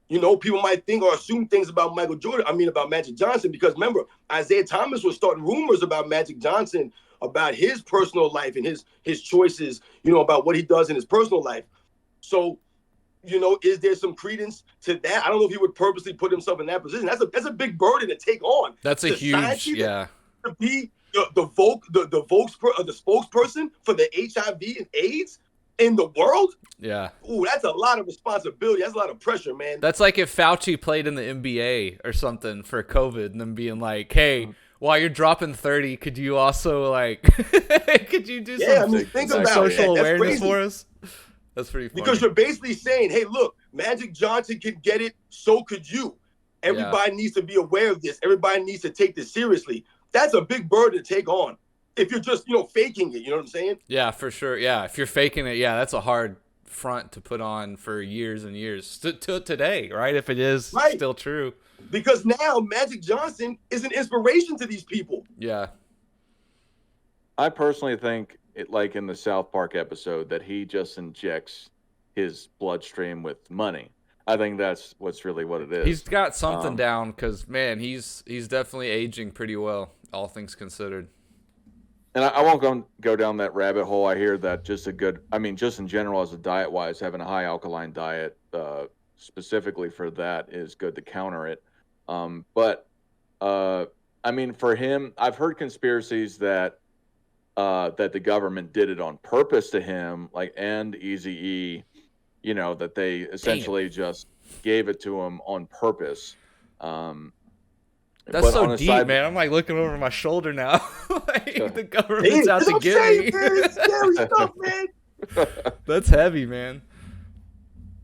people might think or assume things about about Magic Johnson, because remember, Isaiah Thomas was starting rumors about Magic Johnson, about his personal life and his choices, about what he does in his personal life. So, is there some credence to that? I don't know if he would purposely put himself in that position. That's a big burden to take on. That's a huge, yeah. To be the spokesperson for the HIV and AIDS in the world. Yeah. Ooh, that's a lot of responsibility. That's a lot of pressure, man. That's like if Fauci played in the NBA or something for COVID and then being like, hey, while you're dropping 30, could you also could you do some social awareness for us? That's pretty funny. Because you're basically saying, hey, look, Magic Johnson can get it, so could you. Everybody needs to be aware of this. Everybody needs to take this seriously. That's a big burden to take on. If you're just, faking it, you know what I'm saying? Yeah, for sure. Yeah, if you're faking it, yeah, that's a hard front to put on for years and years. To today, right? If it is still true. Because now Magic Johnson is an inspiration to these people. Yeah. I personally think, like in the South Park episode, that he just injects his bloodstream with money. I think that's what it is. He's got something down because, man, he's definitely aging pretty well, all things considered. And I won't go down that rabbit hole. I hear that just in general as a diet-wise, having a high alkaline diet specifically for that is good to counter it. But for him, I've heard conspiracies that the government did it on purpose to him, and Eazy-E, that they essentially just gave it to him on purpose. That's so deep, man. I'm like looking over my shoulder now. The government's out to get me. It's scary stuff, man. That's heavy, man.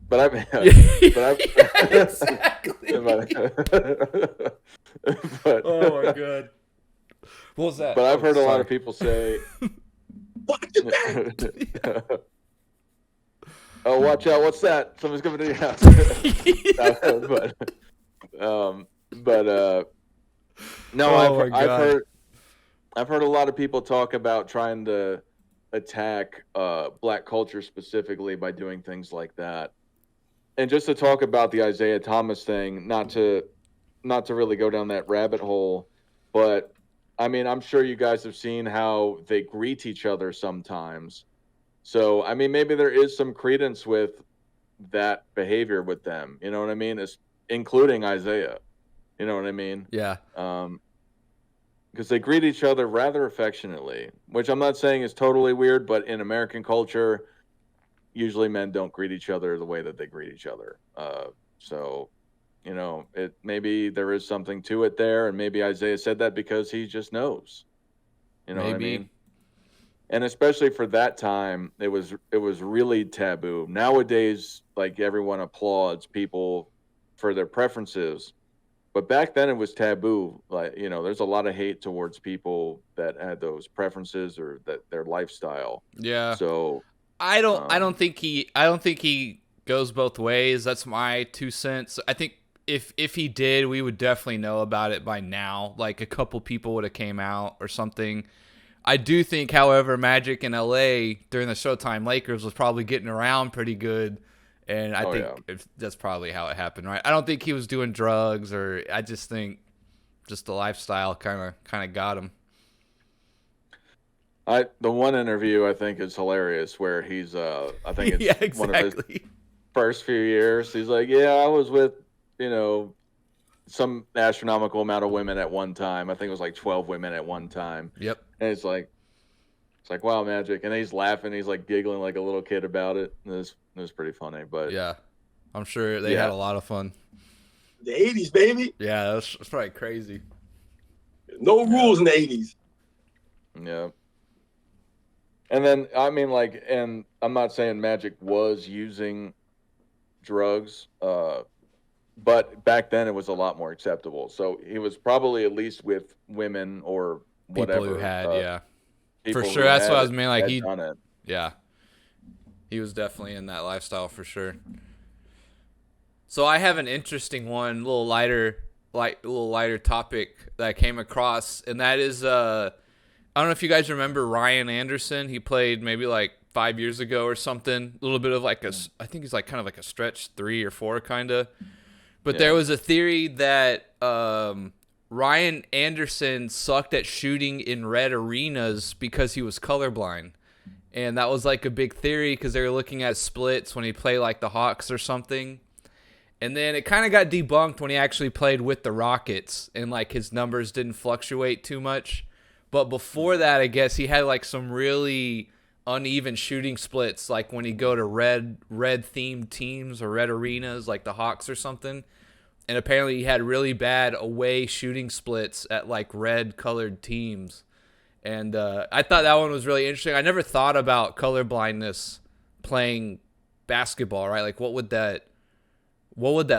But exactly. Oh my god. What was that? But I've heard a lot of people say, watch your back. Oh, watch out! What's that? Someone's coming to your house. I've heard a lot of people talk about trying to attack Black culture specifically by doing things like that. And just to talk about the Isaiah Thomas thing, not to really go down that rabbit hole, but I mean, I'm sure you guys have seen how they greet each other sometimes. So, I mean, maybe there is some credence with that behavior with them. You know what I mean? It's, including Isaiah. You know what I mean? Yeah. Because they greet each other rather affectionately, which I'm not saying is totally weird, but in American culture, usually men don't greet each other the way that they greet each other. So, you know, it maybe there is something to it there, and maybe Isaiah said that because he just knows. You know what I mean? And especially for that time, it was really taboo. Nowadays, like, everyone applauds people for their preferences, but back then it was taboo. Like, you know, there's a lot of hate towards people that had those preferences or that their lifestyle. Yeah. So I don't think he goes both ways. That's my 2 cents. I think if he did, we would definitely know about it by now. Like, a couple people would have came out or something. I do think, however, Magic in LA during the Showtime Lakers was probably getting around pretty good, and I think that's probably how it happened, right? I don't think he was doing drugs, or I just think just the lifestyle kind of got him. The one interview I think is hilarious where he's I think it's yeah, exactly. one of his first few years. He's like, yeah, I was with, you know, some astronomical amount of women at one time. I think it was like 12 women at one time. Yep. And it's like, wow, Magic. And he's laughing. He's like giggling like a little kid about it. It was pretty funny. But yeah, I'm sure they had a lot of fun. The 80s, baby. Yeah, that's probably crazy. No rules in the 80s. Yeah. And then, I mean, like, and I'm not saying Magic was using drugs, but back then it was a lot more acceptable. So he was probably at least with women or whatever. People who had, for sure. That's what I was meaning. Like, yeah, he was definitely in that lifestyle for sure. So I have an interesting one, a little lighter topic that I came across, and that is, I don't know if you guys remember Ryan Anderson. He played maybe like 5 years ago or something. A little bit of like I think he's like kind of like a stretch 3 or 4 kind of. But there was a theory that Ryan Anderson sucked at shooting in red arenas because he was colorblind. And that was like a big theory because they were looking at splits when he played like the Hawks or something. And then it kind of got debunked when he actually played with the Rockets and like his numbers didn't fluctuate too much. But before that, I guess he had like some really uneven shooting splits, like when he go to red themed teams or red arenas like the Hawks or something. And apparently he had really bad away shooting splits at like red colored teams. And I thought that one was really interesting. I never thought about colorblindness playing basketball, right? Like what would that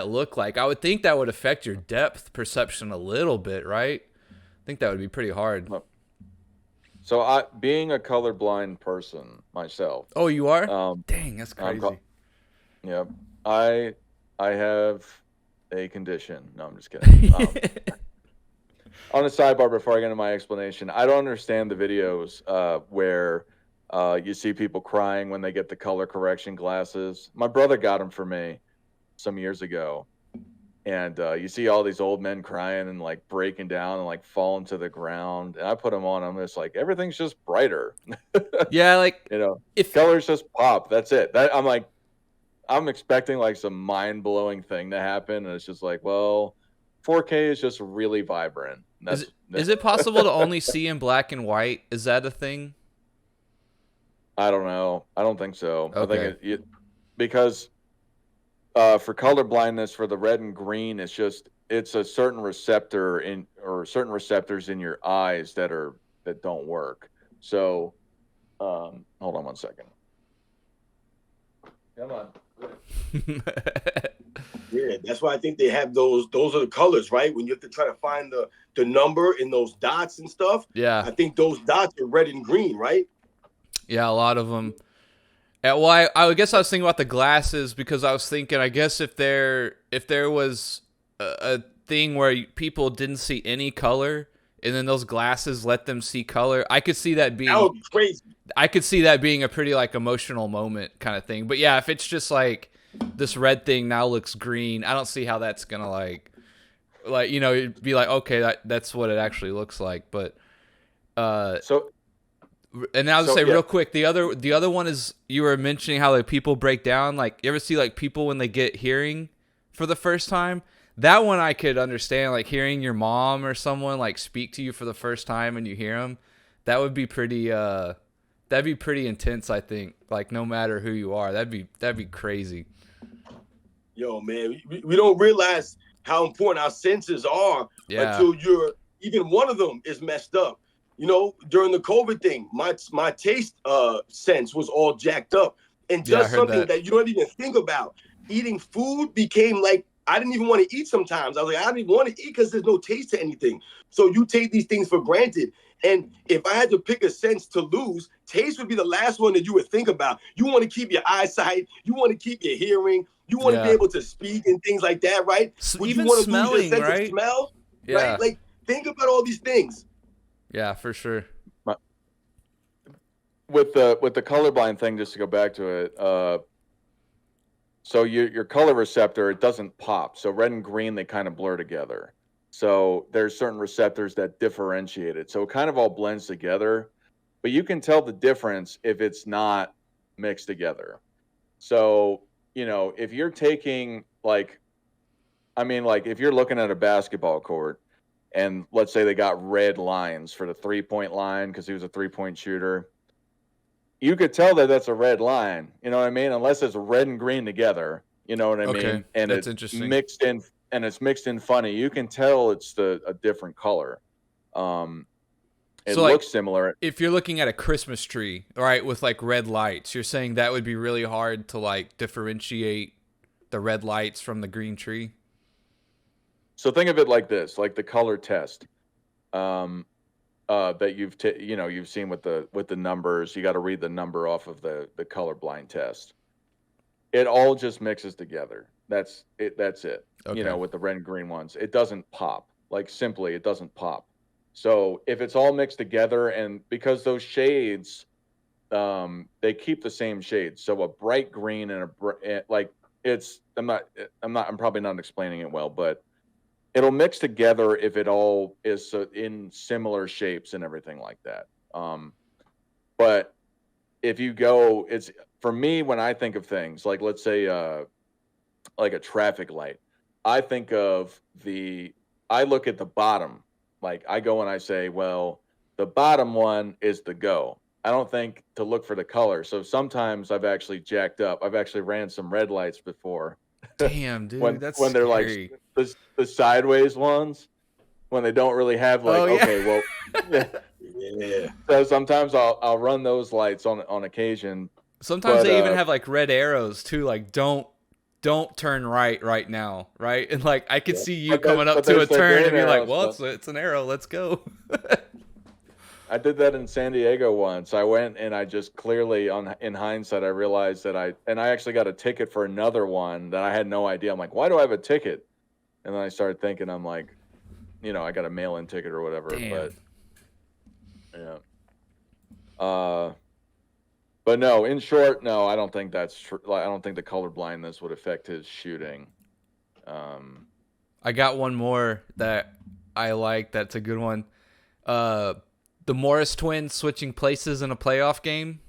look like? I would think that would affect your depth perception a little bit, right? I think that would be pretty hard. So being a colorblind person myself. Oh, you are? Dang, that's crazy. Yeah. I have a condition. No, I'm just kidding. On a sidebar before I get into my explanation, I don't understand the videos where you see people crying when they get the color correction glasses. My brother got them for me some years ago. And you see all these old men crying and like breaking down and like falling to the ground. And I put them on. I'm just like, everything's just brighter. Yeah, like, you know, if colors just pop, that's it. I'm like, I'm expecting like some mind blowing thing to happen, and it's just like, well, 4K is just really vibrant. Is it possible to only see in black and white? Is that a thing? I don't know. I don't think so. Okay. I think because. For color blindness, for the red and green, it's a certain receptor certain receptors in your eyes that don't work. So, hold on one second. Come on. Yeah, that's why I think they have those. Those are the colors, right? When you have to try to find the number in those dots and stuff. Yeah. I think those dots are red and green, right? Yeah, a lot of them. Well, I guess I was thinking about the glasses because I was thinking, I guess if there was a thing where people didn't see any color and then those glasses let them see color, I could see that being. That would be crazy. I could see that being a pretty like emotional moment kind of thing. But yeah, if it's just like this red thing now looks green, I don't see how that's gonna like you know, it'd be like, okay, that's what it actually looks like. But So And I'll just say yeah. real quick, the other one is you were mentioning how like people break down. Like you ever see like people when they get hearing for the first time? That one I could understand, like hearing your mom or someone like speak to you for the first time and you hear them. That would be pretty. That'd be pretty intense. I think. Like no matter who you are, that'd be crazy. Yo, man, we don't realize how important our senses are Yeah. until even one of them is messed up. You know, during the COVID thing, my taste sense was all jacked up, and Yeah, I just heard something that. that you don't even think about. Eating food became like I didn't even want to eat sometimes. I was like, I didn't want to eat because there's no taste to anything. So you take these things for granted. And if I had to pick a sense to lose, taste would be the last one that you would think about. You want to keep your eyesight, you want to keep your hearing, you want to be Yeah. able to speak and things like that, right? Would you Even want to lose your smelling, sense of right? smell, Yeah. right? Like, think about all these things. Yeah, for sure. With the colorblind thing, just to go back to it, so your color receptor, it doesn't pop. So red and green, they kind of blur together. So there's certain receptors that differentiate it. So it kind of all blends together, but you can tell the difference if it's not mixed together. So, if you're taking like, if you're looking at a basketball court and let's say they got red lines for the 3-point line because he was a 3-point shooter, you could tell that that's a red line, you know what I mean? Unless it's red and green together, you know what I Okay, mean? And that's it's interesting. mixed in funny. You can tell it's a different color. It So, like, looks similar. if you're looking at a Christmas tree, all right, with like red lights, you're saying that would be really hard to like differentiate the red lights from the green tree. So think of it like this, like the color test. That you've seen with the numbers. You got to read the number off of the colorblind test. It all just mixes together. That's it. Okay. With the red and green ones, it doesn't pop. Like simply, it doesn't pop. So if it's all mixed together, and because those shades, they keep the same shades. So a bright green and like it's. I'm probably not explaining it well, but it'll mix together if it all is in similar shapes and everything like that. But if you go, it's for me when I think of things like, let's say, like a traffic light, I think of I look at the bottom. Like I go and I say, well, the bottom one is the go. I don't think to look for the color. So sometimes I've actually jacked up. I've actually ran some red lights before. Damn, dude, when that's when they're like scary. the sideways ones, when they don't really have like, Oh, yeah. okay, well, yeah. Yeah. So sometimes I'll run those lights on occasion. Sometimes But they even have like red arrows too, like don't turn right now, right? And like I could see you coming up to a there's the turn and green be like, arrows, well, but it's an arrow, let's go. I did that in San Diego once. I went and I just clearly in hindsight I realized that I actually got a ticket for another one that I had no idea. I'm like, why do I have a ticket? And then I started thinking, I'm like, I got a mail-in ticket or whatever. Damn. But yeah. But no, in short, no, I don't think that's true. Like, I don't think the color blindness would affect his shooting. I got one more that I like. That's a good one. The Morris twins switching places in a playoff game.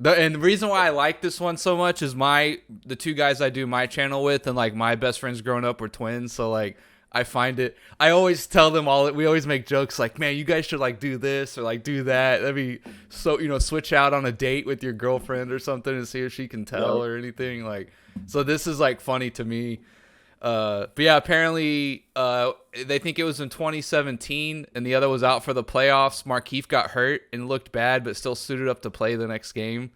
And the reason why I like this one so much is the two guys I do my channel with and like my best friends growing up were twins. So like I find it, I always tell them we always make jokes like, man, you guys should like do this or like do that. That'd be so, switch out on a date with your girlfriend or something and see if she can tell or anything. Like, so this is like funny to me. But yeah, apparently they think it was in 2017 and the other was out for the playoffs. Markieff got hurt and looked bad, but still suited up to play the next game.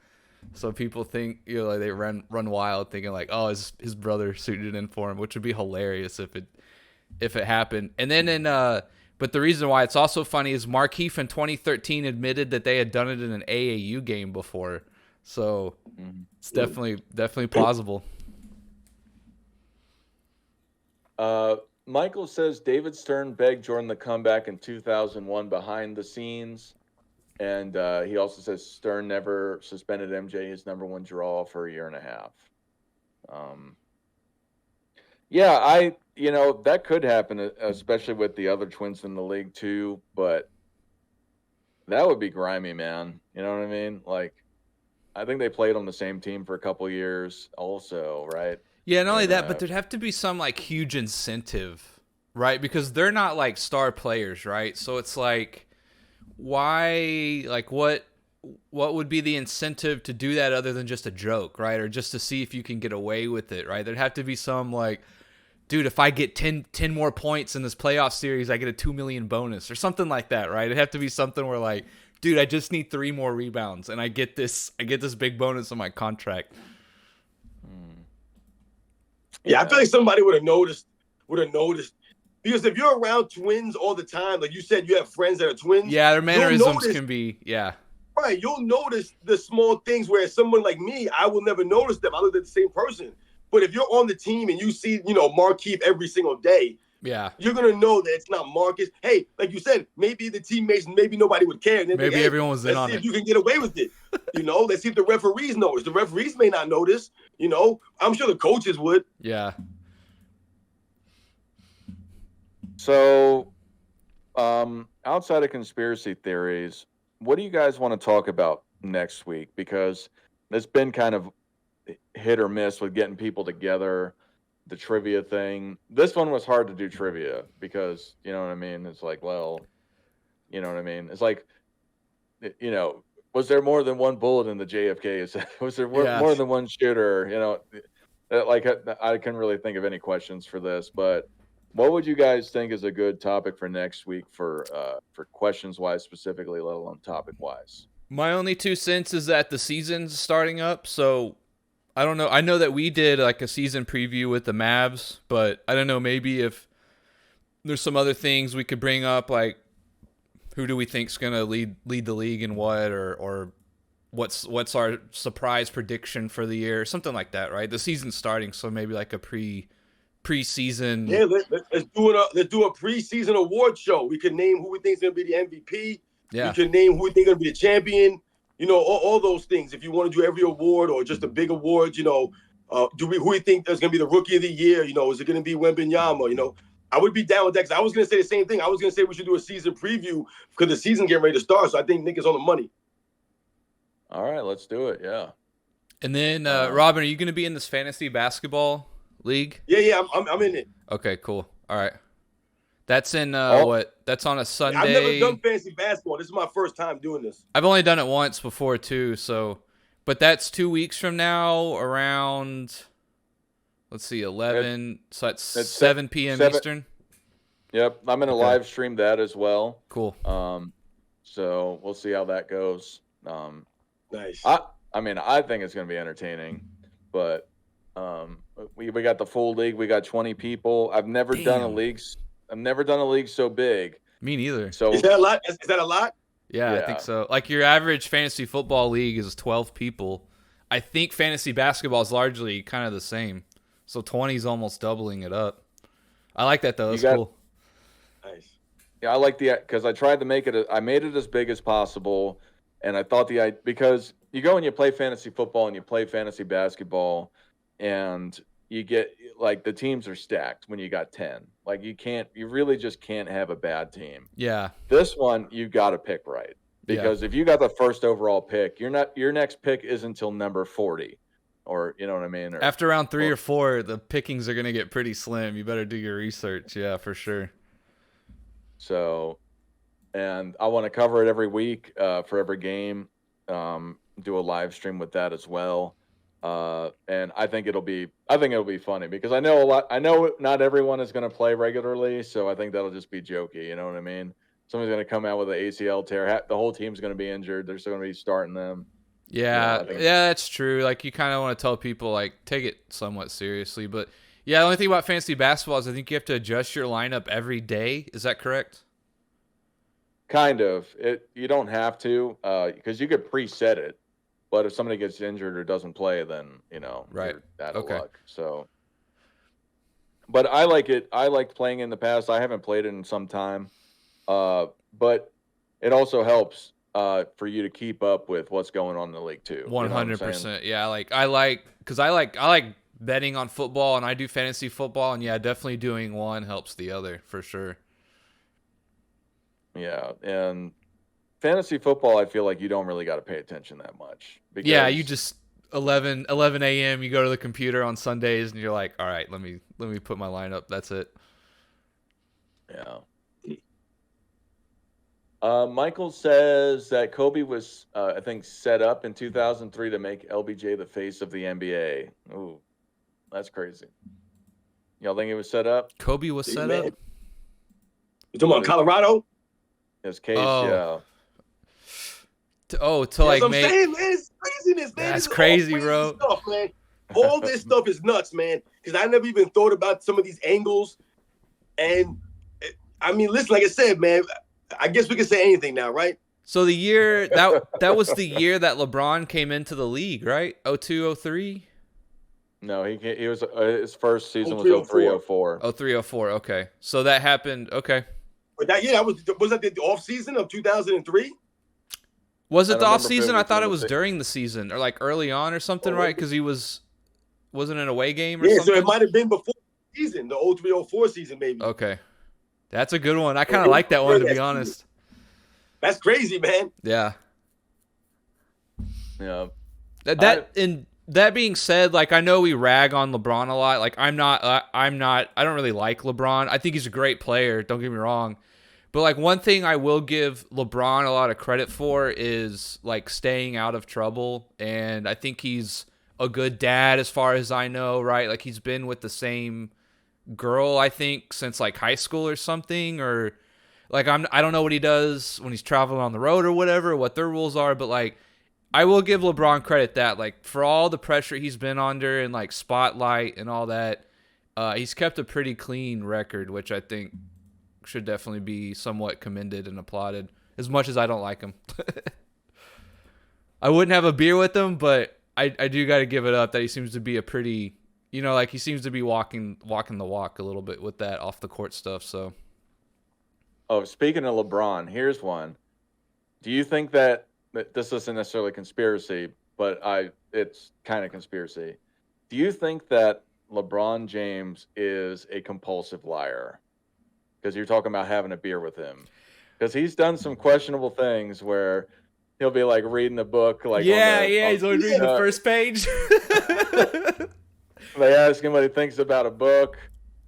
So people think, like they run wild thinking like, oh, his brother suited in for him, which would be hilarious if it happened. And then but the reason why it's also funny is Markieff in 2013 admitted that they had done it in an AAU game before. So it's definitely plausible. Michael says David Stern begged Jordan to come back in 2001 behind the scenes. And he also says Stern never suspended MJ, his number one draw, for a year and a half. Yeah, that could happen, especially with the other twins in the league too. But that would be grimy, man. You know what I mean? Like, I think they played on the same team for a couple years, also, right? Yeah, not only And that, but there'd have to be some like huge incentive, right? Because they're not like star players, right? So it's like, why? Like, what would be the incentive to do that other than just a joke, right? Or just to see if you can get away with it, right? There'd have to be some like, dude, if I get 10 more points in this playoff series, I get a 2 million bonus or something like that, right? It'd have to be something where like, dude, I just need 3 more rebounds and I get this big bonus on my contract. Yeah, I feel like somebody would have noticed. Because if you're around twins all the time, like you said, you have friends that are twins. Yeah, their mannerisms can be, yeah. Right, you'll notice the small things where someone like me, I will never notice them. I look at the same person. But if you're on the team and you see, Markeith every single day, Yeah. you're going to know that it's not Marcus. Hey, like you said, maybe the teammates, maybe nobody would care. And Maybe everyone was in on it. Let's see if you can get away with it. Let's see if the referees notice. The referees may not notice. I'm sure the coaches would. Yeah. So, outside of conspiracy theories, what do you guys want to talk about next week? Because it's been kind of hit or miss with getting people together, the trivia thing. This one was hard to do trivia because, you know what I mean? It's like, well, you know what I mean? It's like, was there more than one bullet in the JFK? Was there more than one shooter? Like I couldn't really think of any questions for this, but what would you guys think is a good topic for next week for questions wise specifically, let alone topic wise? My only 2 cents is that the season's starting up, so I don't know. I know that we did like a season preview with the Mavs, but I don't know, maybe if there's some other things we could bring up, like who do we think's gonna lead the league in what, or what's our surprise prediction for the year, something like that, right? The season's starting, so maybe like a preseason. Yeah, let's do a preseason award show. We can name who we think is going to be the MVP. Yeah. We can name who we think is going to be the champion. All those things. If you want to do every award or just a big award, who we think is going to be the rookie of the year? Is it going to be Wembanyama? I would be down with that because I was going to say the same thing. I was going to say we should do a season preview because the season getting ready to start. So I think Nick is on the money. All right, let's do it. Yeah. And then, Robin, are you going to be in this fantasy basketball league? Yeah, I'm in it. Okay, cool. All right. That's in what? That's on a Sunday. I've never done fantasy basketball. This is my first time doing this. I've only done it once before too, so but that's 2 weeks from now around, let's see, 11, so that's 7 p.m. Eastern. Yep, I'm going to live stream that as well. Cool. So we'll see how that goes. Nice. I mean, I think it's going to be entertaining, but we got the full league. We got 20 people. I've never done a league so big. Me neither. So is that a lot? Is that a lot? Yeah, I think so. Like your average fantasy football league is 12 people. I think fantasy basketball is largely kind of the same. So 20 is almost doubling it up. I like that though. That's cool. Nice. Yeah, I like because I tried to make it. I made it as big as possible, and I thought because you go and you play fantasy football and you play fantasy basketball, and you get like the teams are stacked when you got 10. Like you really just can't have a bad team. Yeah. This one you got to pick right because if you got the first overall pick, your next pick isn't until number 40, or you know what I mean. Or, after round 3 or 4, the pickings are gonna get pretty slim. You better do your research. Yeah, for sure. So, and I want to cover it every week for every game. Do a live stream with that as well. And I think it'll be funny because I know not everyone is going to play regularly, so I think that'll just be jokey. You know what I mean? Somebody's going to come out with an ACL tear. The whole team's going to be injured. They're still going to be starting them. Yeah, that's true. Like you kind of want to tell people like take it somewhat seriously, but yeah, the only thing about fantasy basketball is I think you have to adjust your lineup every day. Is that correct? Kind of. You don't have to because you could preset it. But if somebody gets injured or doesn't play, then, right. You're out of luck. So, but I like it. I liked playing in the past. I haven't played it in some time. But it also helps for you to keep up with what's going on in the league too. 100%. Yeah, I like because I like betting on football and I do fantasy football, and yeah, definitely doing one helps the other for sure. Yeah, and fantasy football, I feel like you don't really got to pay attention that much. Because, Yeah, you just 11 a.m. you go to the computer on Sundays and you're like, all right, let me put my lineup. That's it. Yeah. Michael says that Kobe was, I think, set up in 2003 to make LBJ the face of the NBA. Ooh, that's crazy. Y'all think it was set up? Kobe was set up? You talking about Colorado? His case, Oh. yeah. To like I'm make. saying, man, it's craziness, man. That's This is all crazy, bro. Stuff, man. All this stuff is nuts, man. Because I never even thought about some of these angles. And I mean, listen, like I said, man, I guess we can say anything now, right? So the year that was the year that LeBron came into the league, right? 02, 03? No, he was his first season 03, was 03, 04. 03, 04. Okay, so that happened. Okay, But that was that the off season of 2003? was it the I off remember season? it I thought it was was during the season or like early on or something, right? Because he wasn't an away game or Yeah, something. so it might have been before the season, the 03, 04 season, maybe. Okay, that's a good one. I kind of like that one, to be honest. That's crazy, man. Yeah. Yeah. That being said, like, I know we rag on LeBron a lot. Like, I don't really like LeBron. I think he's a great player. Don't get me wrong. But like, one thing I will give LeBron a lot of credit for is like staying out of trouble. And I think he's a good dad as far as I know, right? Like, he's been with the same girl, I think, since like high school or something, or like, I don't know what he does when he's traveling on the road or whatever, what their rules are, but like, I will give LeBron credit that, like, for all the pressure he's been under and like spotlight and all that, he's kept a pretty clean record, which I think should definitely be somewhat commended and applauded, as much as I don't like him. I wouldn't have a beer with him, but I do got to give it up that he seems to be a pretty, like, he seems to be walking the walk a little bit with that off the court stuff. So, Oh, speaking of LeBron, here's one. Do you think that this isn't necessarily conspiracy, but it's kind of conspiracy? Do you think that LeBron James is a compulsive liar? Because you're talking about having a beer with him. Because he's done some questionable things where he'll be like reading the book, like he's always reading the first page. They ask him what he thinks about a book,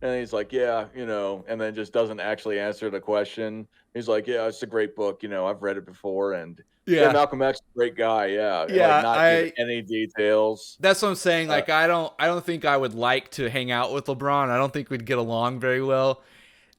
and he's like, yeah, and then just doesn't actually answer the question. He's like, yeah, it's a great book, I've read it before, and yeah, Malcolm X is a great guy, yeah. Yeah, like, not giving any details. That's what I'm saying. Like, I don't think I would like to hang out with LeBron. I don't think we'd get along very well.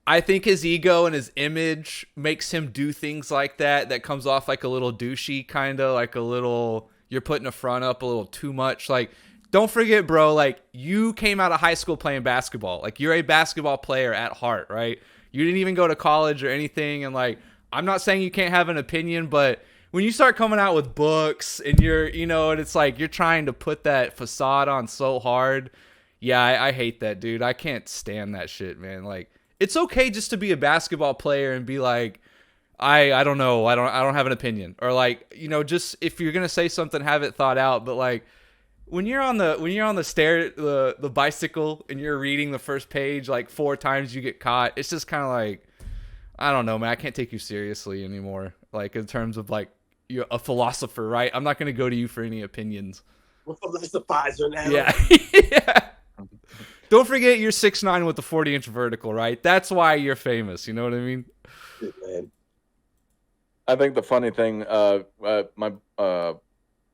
I think his ego and his image makes him do things like that comes off like a little douchey, kind of like a little, you're putting a front up a little too much. Like, don't forget, bro, like, you came out of high school playing basketball. Like, you're a basketball player at heart, right? You didn't even go to college or anything. And like, I'm not saying you can't have an opinion, but when you start coming out with books and you're, and it's like you're trying to put that facade on so hard. Yeah, I hate that, dude. I can't stand that shit, man. Like, it's okay just to be a basketball player and be like, I don't know, I don't have an opinion, or like, just if you're gonna say something, have it thought out. But like, when you're on the bicycle and you're reading the first page like 4 times, you get caught. It's just kind of like, I don't know, man. I can't take you seriously anymore. Like, in terms of like, you're a philosopher, right? I'm not gonna go to you for any opinions. We're philosophizer now. Yeah. Yeah. Don't forget you're 6'9" with the 40-inch vertical, right? That's why you're famous. You know what I mean? Shit, man. I think the funny thing,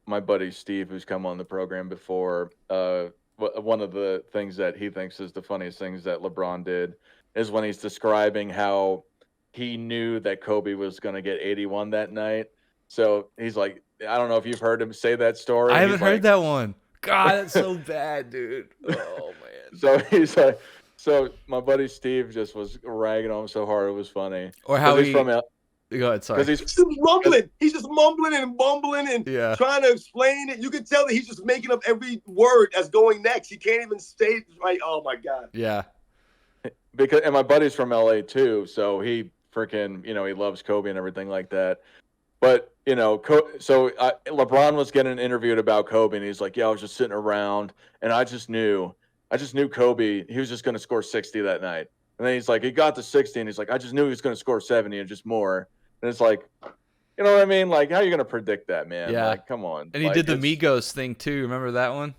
my buddy Steve, who's come on the program before, one of the things that he thinks is the funniest things that LeBron did is when he's describing how he knew that Kobe was going to get 81 that night. So he's like, I don't know if you've heard him say that story. I haven't heard that one. God, that's so bad, dude. Oh, man. So he's like, so my buddy Steve just was ragging on him so hard it was funny. Or how he's from Go ahead, sorry. He's just mumbling. He's just mumbling and bumbling and trying to explain it. You can tell that he's just making up every word that's going next. He can't even say it right. Oh my God. Yeah. And my buddy's from LA too, so he freaking, he loves Kobe and everything like that. But LeBron was getting interviewed about Kobe, and he's like, "Yeah, I was just sitting around, and I just knew Kobe. He was just going to score 60 that night." And then he's like, he got to 60, and he's like, "I just knew he was going to score 70 and just more." And it's like, you know what I mean? Like, how are you going to predict that, man? Yeah. Like, come on. And he like, did the Migos thing too. Remember that one?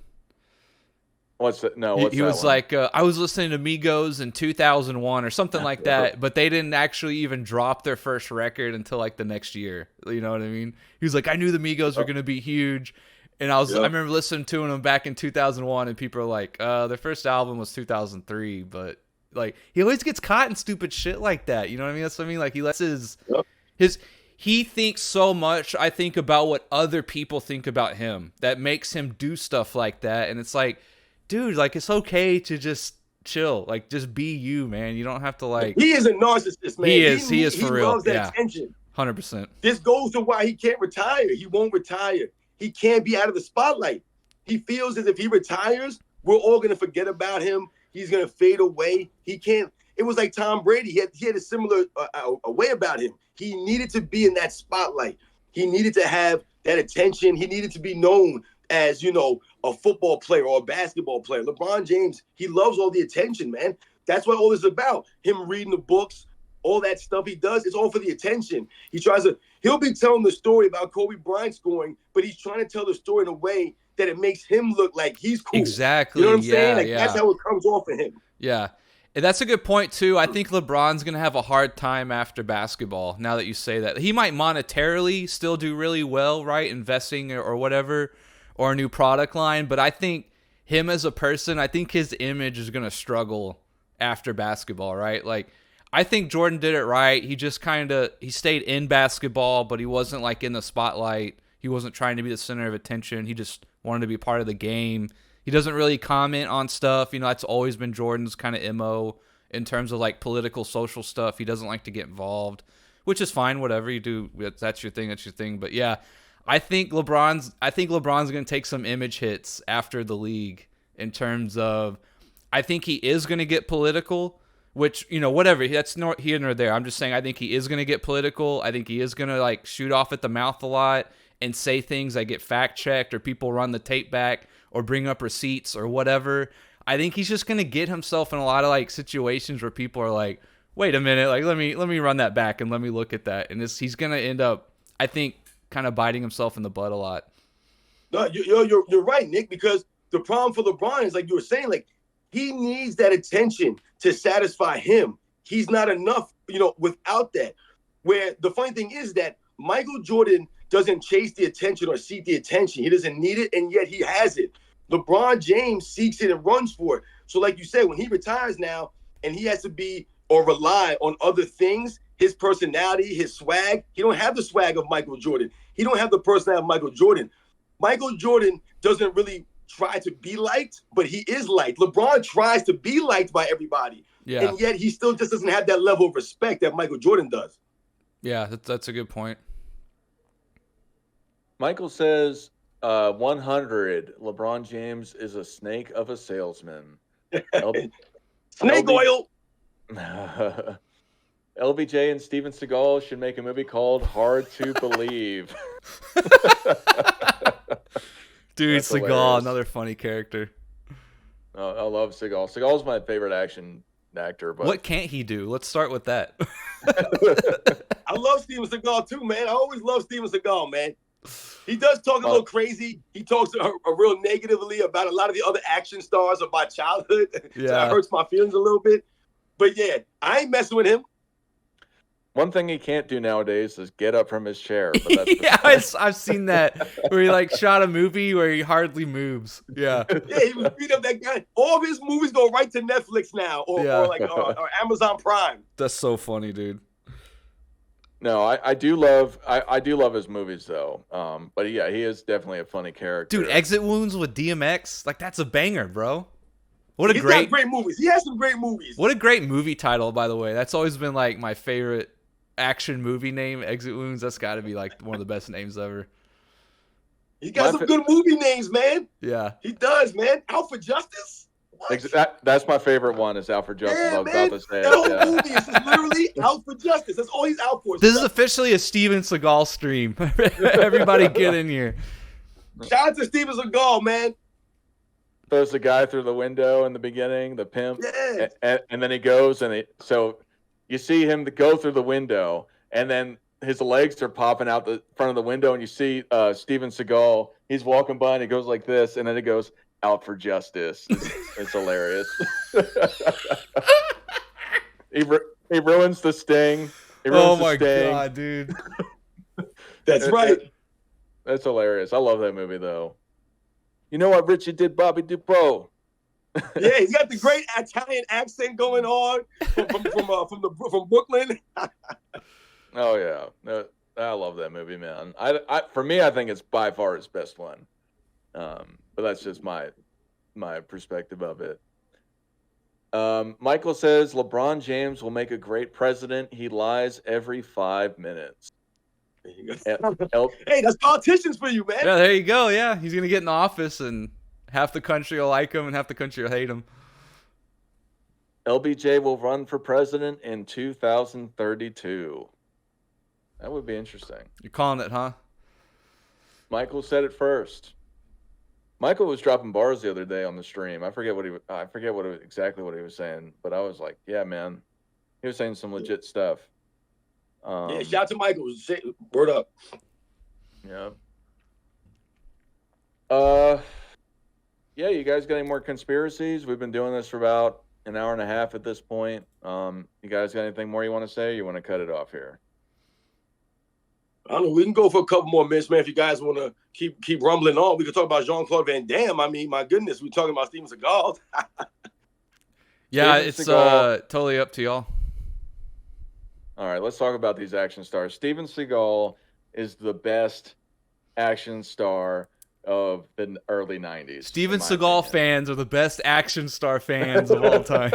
What's that? No, what's he that was one? like, I was listening to Migos in 2001 or something like that, but they didn't actually even drop their first record until like the next year. You know what I mean? He was like, I knew the Migos were going to be huge. And I remember listening to them back in 2001, and people are like, their first album was 2003, but like, he always gets caught in stupid shit like that. You know what I mean? That's what I mean. Like, he lets he thinks so much, I think, about what other people think about him that makes him do stuff like that. And it's like, dude, like, it's okay to just chill. Like, just be you, man. You don't have to, like... He is a narcissist, man. He is for real. He loves that attention. 100%. This goes to why he can't retire. He won't retire. He can't be out of the spotlight. He feels as if he retires, we're all going to forget about him. He's going to fade away. He can't... It was like Tom Brady. He had a similar a way about him. He needed to be in that spotlight. He needed to have that attention. He needed to be known as, a football player or a basketball player. LeBron James, he loves all the attention, man. That's what all this is about. Him reading the books, all that stuff he does, it's all for the attention. He'll be telling the story about Kobe Bryant scoring, but he's trying to tell the story in a way that it makes him look like he's cool. Exactly. You know what I'm saying? Like, that's how it comes off of him. Yeah. And that's a good point, too. I think LeBron's going to have a hard time after basketball, now that you say that. He might monetarily still do really well, right? Investing or whatever, or a new product line. But I think him as a person, I think his image is going to struggle after basketball, right? Like, I think Jordan did it right. He just he stayed in basketball, but he wasn't like in the spotlight. He wasn't trying to be the center of attention. He just wanted to be part of the game. He doesn't really comment on stuff. That's always been Jordan's kind of MO in terms of like political, social stuff. He doesn't like to get involved, which is fine. Whatever you do, that's your thing. That's your thing. But yeah, I think LeBron's going to take some image hits after the league in terms of, I think he is going to get political, which, whatever. That's not here nor there. I'm just saying I think he is going to get political. I think he is going to like shoot off at the mouth a lot and say things that get fact checked or people run the tape back or bring up receipts or whatever. I think he's just going to get himself in a lot of like situations where people are like, wait a minute, like let me run that back and let me look at that. And he's going to end up, I think, kind of biting himself in the butt a lot. No, you're right, Nick, because the problem for LeBron is, like you were saying, like, he needs that attention to satisfy him. He's not enough, without that. Where the funny thing is that Michael Jordan doesn't chase the attention or seek the attention. He doesn't need it, and yet he has it. LeBron James seeks it and runs for it. So like you said, when he retires now and he has to be or rely on other things, his personality, his swag, he don't have the swag of Michael Jordan. He don't have the personality of Michael Jordan. Michael Jordan doesn't really try to be liked, but he is liked. LeBron tries to be liked by everybody. Yeah. And yet he still just doesn't have that level of respect that Michael Jordan does. Yeah, that's a good point. Michael says 100. LeBron James is a snake of a salesman. Snake oil. LBJ and Steven Seagal should make a movie called Hard to Believe. Dude, Seagal, hilarious. Another funny character. Oh, I love Seagal. Seagal's my favorite action actor. But what can't he do? Let's start with that. I love Steven Seagal too, man. I always love Steven Seagal, man. He does talk a little crazy. He talks real negatively about a lot of the other action stars of my childhood. Yeah. So it hurts my feelings a little bit. But yeah, I ain't messing with him. One thing he can't do nowadays is get up from his chair. But that's yeah, I've seen that where he like shot a movie where he hardly moves. Yeah. Yeah, he was beating up that guy. All of his movies go right to Netflix now, or Amazon Prime. That's so funny, dude. No, I do love his movies though. But yeah, he is definitely a funny character. Dude, Exit Wounds with DMX, like that's a banger, bro. He's got great movies. He has some great movies. What a great movie title, by the way. That's always been like my favorite action movie name, Exit Wounds. That's got to be like one of the best names ever. He got some good movie names, man. Yeah. He does, man. Out for Justice? That's my favorite one. Is Out for Justice. Yeah, I was man. about to say That it. whole Yeah. movie is just literally out for justice. That's all he's out for. This is officially a Steven Seagal stream. Everybody get in here. Shout out to Steven Seagal, man. Throws the guy through the window in the beginning, the pimp, Yeah. and then he goes so you see him go through the window, and then his legs are popping out the front of the window, and you see Steven Seagal. He's walking by, and he goes like this, and then it goes Out for Justice. It's hilarious. He ruins the sting. Oh my god, dude! That's right. That's hilarious. I love that movie, though. You know what Richie did, Bobby Dupont? Yeah, he's got the great Italian accent going on from Brooklyn. Oh yeah, I love that movie, man. For me, I think it's by far his best one. But that's just my perspective of it. Michael says LeBron James will make a great president. He lies every 5 minutes. Hey, that's politicians for you, man. Yeah, there you go. Yeah, he's gonna get in office, and half the country will like him, and half the country will hate him. LBJ will run for president in 2032. That would be interesting. You're calling it, huh? Michael said it first. Michael was dropping bars the other day on the stream. I forget exactly what he was saying, but I was like, yeah, man. He was saying some legit stuff. Yeah, shout out to Michael. Word up. Yeah. Yeah, you guys got any more conspiracies? We've been doing this for about an hour and a half at this point. You guys got anything more you want to say? Or you want to cut it off here? I don't know. We can go for a couple more minutes, man. If you guys want to keep rumbling on, we can talk about Jean-Claude Van Damme. I mean, my goodness, we're talking about Steven Seagal. Yeah, Steven it's Seagal. Totally up to y'all. All right, let's talk about these action stars. Steven Seagal is the best action star of the early 90s. Steven Seagal fans are the best action star fans of all time.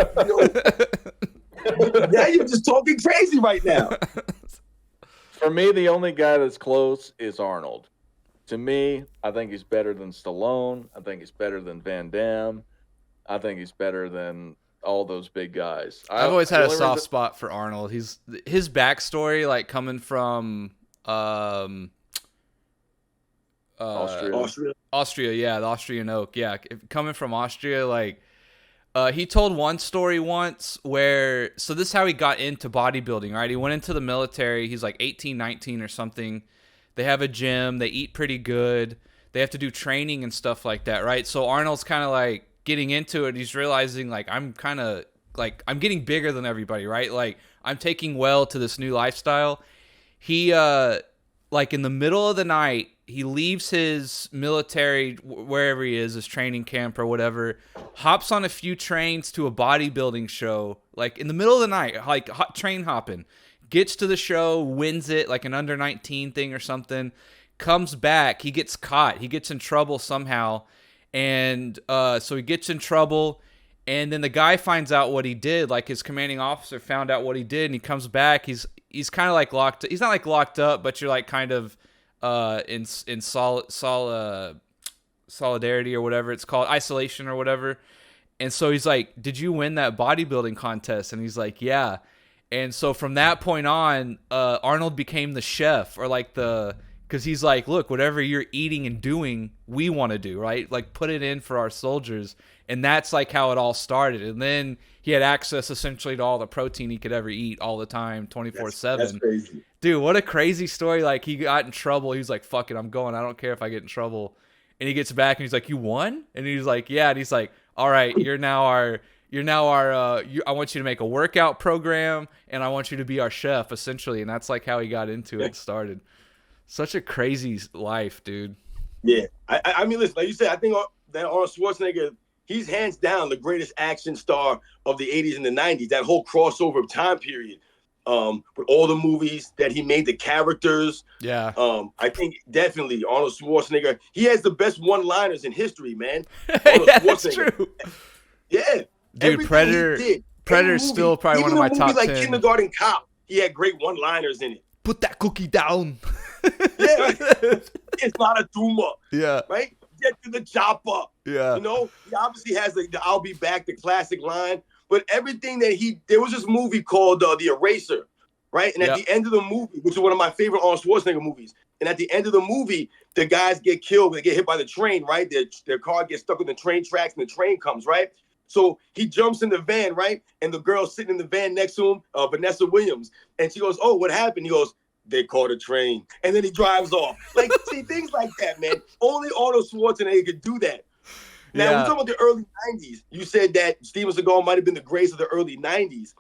Now you're just talking crazy right now. For me, the only guy that's close is Arnold. To me, I think he's better than Stallone. I think he's better than Van Damme. I think he's better than all those big guys. I've always had a soft spot for Arnold. His backstory, like coming from Austria, yeah, the Austrian oak, yeah, coming from Austria, like he told one story once where, so this is how he got into bodybuilding, right? He went into the military. He's like 18, 19 or something. They have a gym. They eat pretty good. They have to do training and stuff like that, right? So Arnold's kind of like getting into it. He's realizing like I'm getting bigger than everybody, right? Like I'm taking well to this new lifestyle. He like in the middle of the night, he leaves his military, wherever he is, his training camp or whatever, hops on a few trains to a bodybuilding show, like in the middle of the night, like train hopping, gets to the show, wins it, like an under 19 thing or something, comes back, he gets caught, he gets in trouble somehow, and so he gets in trouble, and then the guy finds out what he did, like his commanding officer found out what he did, and he comes back, he's kind of like locked, he's not like locked up, but you're like kind of in solidarity or whatever it's called, isolation or whatever. And so he's like, did you win that bodybuilding contest? And he's like, yeah. And so from that point on, Arnold became the chef, or like because he's like, look, whatever you're eating and doing, we want to do, right? Like put it in for our soldiers. And that's like how it all started. And then he had access essentially to all the protein he could ever eat all the time, 24/7. That's crazy. Dude, what a crazy story. Like he got in trouble. He was like, fuck it, I'm going. I don't care if I get in trouble. And he gets back and he's like, you won? And he's like, yeah. And he's like, all right, I want you to make a workout program and I want you to be our chef, essentially. And that's like how he got into it, started. Such a crazy life, dude. Yeah. I mean, listen, like you said, I think that Arnold Schwarzenegger, he's hands down the greatest action star of the 80s and the 90s, that whole crossover time period. With all the movies that he made, the characters. Yeah. I think definitely Arnold Schwarzenegger, he has the best one-liners in history, man. Yeah, that's true. Yeah. Dude, Predator's still probably one of my top 10. Even a movie like Kindergarten Cop, he had great one-liners in it. Put that cookie down. Yeah, right? It's not a tumor. Yeah. Right? get to the chopper. Yeah. You know, he obviously has the "I'll be back," the classic line. But everything that there was this movie called The Eraser, right? And at the end of the movie, which is one of my favorite Arnold Schwarzenegger movies, and at the end of the movie, the guys get killed. They get hit by the train, right? Their car gets stuck on the train tracks, and the train comes, right? So he jumps in the van, right? And the girl's sitting in the van next to him, Vanessa Williams, and she goes, "Oh, what happened?" He goes, "They caught a train," and then he drives off. Like, see, things like that, man. Only Arnold Schwarzenegger could do that. Now, we're talking about the early 90s. You said that Steven Seagal might have been the greatest of the early 90s.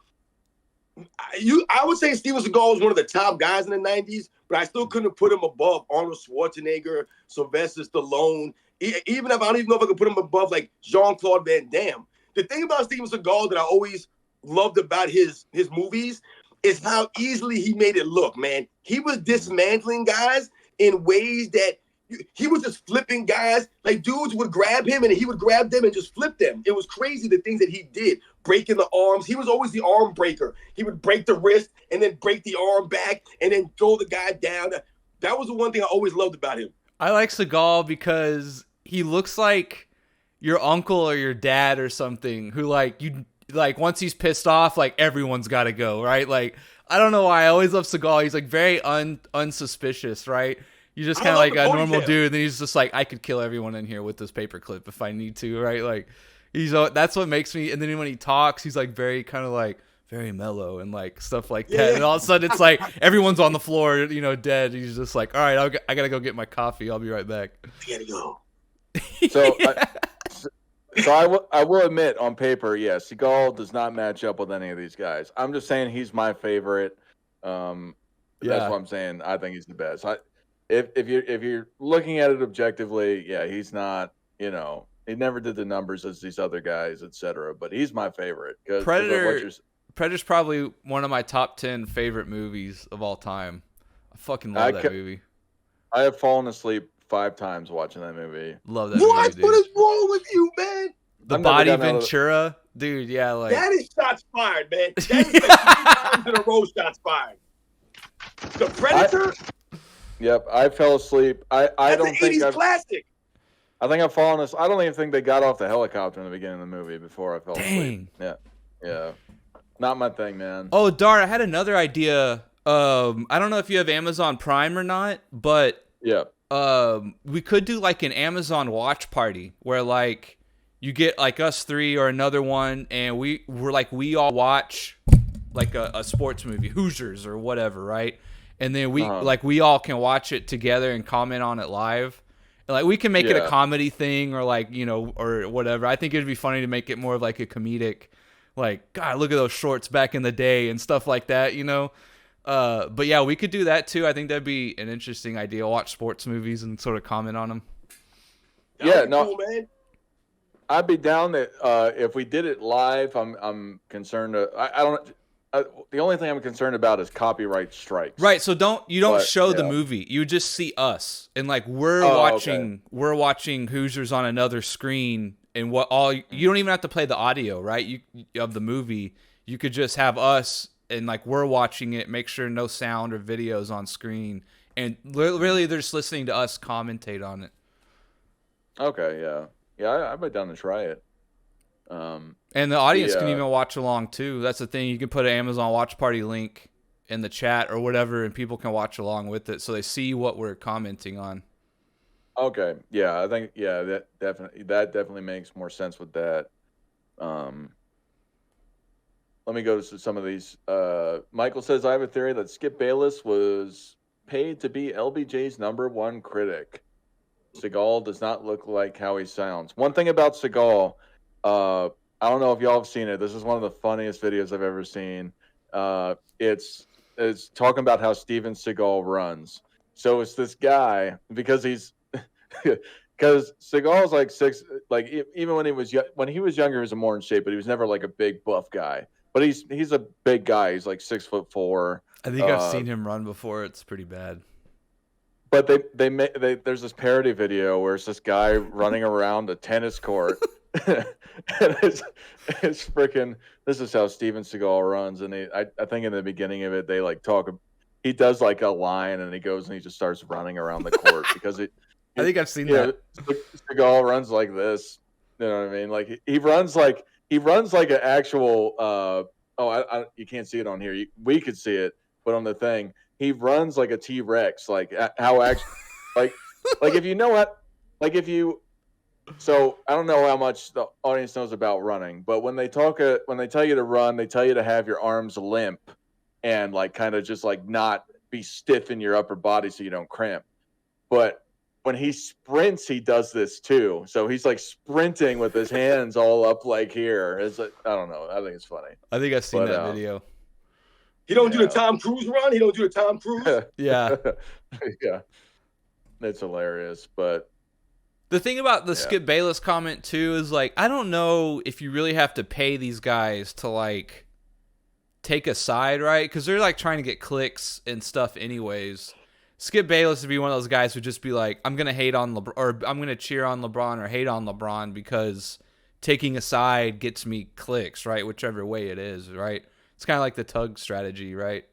I would say Steven Seagal was one of the top guys in the 90s, but I still couldn't put him above Arnold Schwarzenegger, Sylvester Stallone. Even if I don't even know if I could put him above like Jean-Claude Van Damme. The thing about Steven Seagal that I always loved about his movies is how easily he made it look, man. He was dismantling guys in ways that he was just flipping guys. Like, dudes would grab him and he would grab them and just flip them. It was crazy the things that he did, breaking the arms. He was always the arm breaker. He would break the wrist and then break the arm back and then throw the guy down. That was the one thing I always loved about him. I like Seagal because he looks like your uncle or your dad or something who once he's pissed off, like everyone's got to go, right? Like, I don't know why I always love Seagal. He's like very unsuspicious, right? You just kind of like a normal dude, and then he's just like, I could kill everyone in here with this paperclip if I need to, right? Like, that's what makes me. And then when he talks, he's like very kind of like very mellow and like stuff like that. And all of a sudden, it's like everyone's on the floor, dead. He's just like, all right, I gotta go get my coffee. I'll be right back. I gotta go. So I will admit, on paper, yes, Seagal does not match up with any of these guys. I'm just saying he's my favorite. That's what I'm saying. I think he's the best. If you're looking at it objectively, yeah, he's not. He never did the numbers as these other guys, etc. But he's my favorite. Predator's probably one of my top 10 favorite movies of all time. I fucking love that movie. I have fallen asleep 5 times watching that movie. Love that movie, dude. What is wrong with you, man? The Body Ventura, dude. Yeah, like that is shots fired, man. That is like 3 times in a row shots fired. The Predator. Yep, I fell asleep. I don't think I've classic. I think I've fallen asleep. I don't even think they got off the helicopter in the beginning of the movie before I fell asleep. Yeah. Not my thing, man. Oh, Dart, I had another idea. I don't know if you have Amazon Prime or not, but we could do like an Amazon watch party where like you get like us 3 or another one, and we all watch like a sports movie, Hoosiers or whatever, right? And then we all can watch it together and comment on it live. And like we can make it a comedy thing or like, or whatever. I think it'd be funny to make it more of like a comedic, like, God, look at those shorts back in the day and stuff like that, But yeah, we could do that too. I think that'd be an interesting idea. Watch sports movies and sort of comment on them. Cool, man. I'd be down that if we did it live. I'm concerned. I don't. The only thing I'm concerned about is copyright strikes. Right. So you don't show the movie. You just see us, and like we're watching Hoosiers on another screen, and you don't even have to play the audio, right? Of the movie, you could just have us, and like we're watching it. Make sure no sound or videos on screen, and really they're just listening to us commentate on it. Okay. Yeah. I'd be down to try it. And the audience can even watch along too. That's the thing. You can put an Amazon Watch Party link in the chat or whatever, and people can watch along with it, so they see what we're commenting on. Okay. Yeah, I think that definitely makes more sense with that. Let me go to some of these. Michael says, I have a theory that Skip Bayless was paid to be LBJ's #1 critic. Seagal does not look like how he sounds. One thing about Seagal, I don't know if y'all have seen it. This is one of the funniest videos I've ever seen. It's talking about how Steven Seagal runs. So it's this guy because Seagal's like 6, like even when he was younger, he was more in shape, but he was never like a big buff guy. But he's a big guy. He's like 6'4". I think I've seen him run before. It's pretty bad. But there's this parody video where it's this guy running around a tennis court. And it's freaking. This is how Steven Seagal runs, and I think in the beginning of it they like talk. He does like a line, and he goes and he just starts running around the court because I think I've seen Yeah, that. Seagal runs like this. You know what I mean? Like he runs like an actual. You can't see it on here. We could see it, but on the thing, he runs like a T-Rex. Like how actually, like if you know what, like if you. So I don't know how much the audience knows about running, but when they tell you to run, they tell you to have your arms limp and like kind of just like not be stiff in your upper body so you don't cramp. But when he sprints, he does this too. So he's like sprinting with his hands all up like here. It's like, I don't know. I think it's funny. I think I've seen that video. He don't do the Tom Cruise run. He don't do the Tom Cruise. Yeah. Yeah. It's hilarious. But the thing about the Skip Bayless comment too is like, I don't know if you really have to pay these guys to like take a side, right? Because they're like trying to get clicks and stuff anyways. Skip Bayless would be one of those guys who'd just be like, I'm going to hate on LeBron, or I'm going to cheer on LeBron or hate on LeBron because taking a side gets me clicks, right? Whichever way it is, right? It's kind of like the tug strategy, right?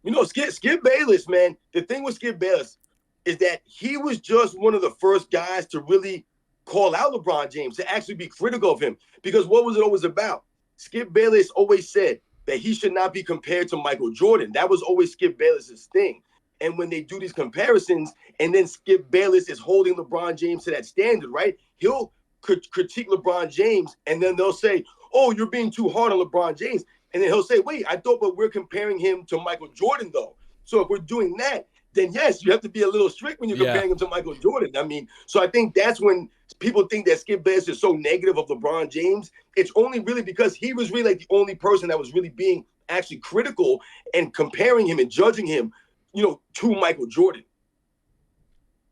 You know, Skip Bayless, man, the thing with Skip Bayless is that he was just one of the first guys to really call out LeBron James, to actually be critical of him. Because what was it always about? Skip Bayless always said that he should not be compared to Michael Jordan. That was always Skip Bayless's thing. And when they do these comparisons, and then Skip Bayless is holding LeBron James to that standard, right? He'll critique LeBron James, and then they'll say, oh, you're being too hard on LeBron James. And then he'll say, wait, I thought, but we're comparing him to Michael Jordan, though. So if we're doing that, then yes, you have to be a little strict when you're comparing him to Michael Jordan. I mean, so I think that's when people think that Skip Bayless is so negative of LeBron James. It's only really because he was really like the only person that was really being actually critical and comparing him and judging him, you know, to Michael Jordan.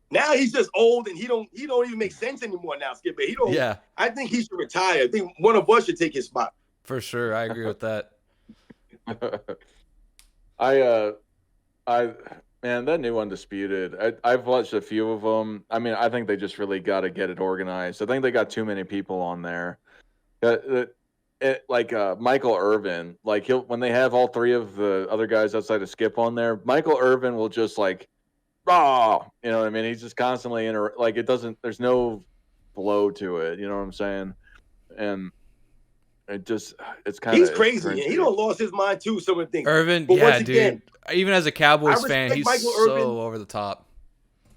Now he's just old and he don't even make sense anymore now, Skip Bayless. He don't. Yeah. I think he should retire. I think one of us should take his spot. For sure, I agree with that. Man, that new Undisputed, I've watched a few of them. I mean, I think they just really got to get it organized. I think they got too many people on there. Michael Irvin, like when they have all three of the other guys outside of Skip on there, Michael Irvin will just like, raw, you know what I mean? He's just constantly there's no flow to it, you know what I'm saying? And it's kind of, he's crazy. And he don't lost his mind too. Some of the things. Irvin, but yeah, dude. Again, even as a Cowboys fan, he's Michael so Irvin. over the top.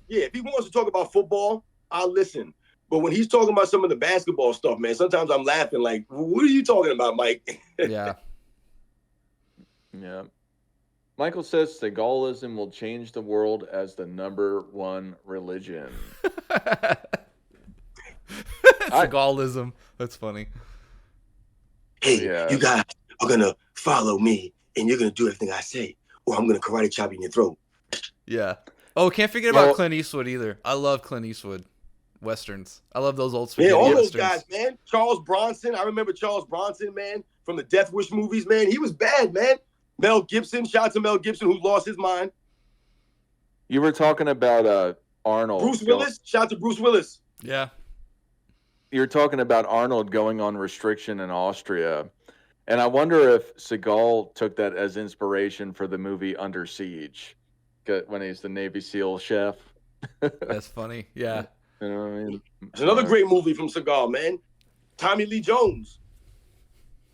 Yeah, if he wants to talk about football, I'll listen. But when he's talking about some of the basketball stuff, man, sometimes I'm laughing like, what are you talking about, Mike? Yeah. Yeah. Michael says Seagullism will change the world as the #1 religion. Seagullism. That's funny. Hey, you guys are going to follow me, and you're going to do everything I say, or I'm going to karate chop you in your throat. Yeah. Oh, can't forget about Clint Eastwood either. I love Clint Eastwood Westerns. I love those old spaghetti all Westerns. those guys, man. Charles Bronson. I remember Charles Bronson, man, from the Death Wish movies, man. He was bad, man. Mel Gibson. Shout out to Mel Gibson, who lost his mind. You were talking about Arnold. Bruce Willis. Shout out to Bruce Willis. Yeah. You're talking about Arnold going on restriction in Austria. And I wonder if Seagal took that as inspiration for the movie Under Siege when he's the Navy SEAL chef. That's funny. Yeah. You know what I mean? It's another great movie from Seagal, man. Tommy Lee Jones.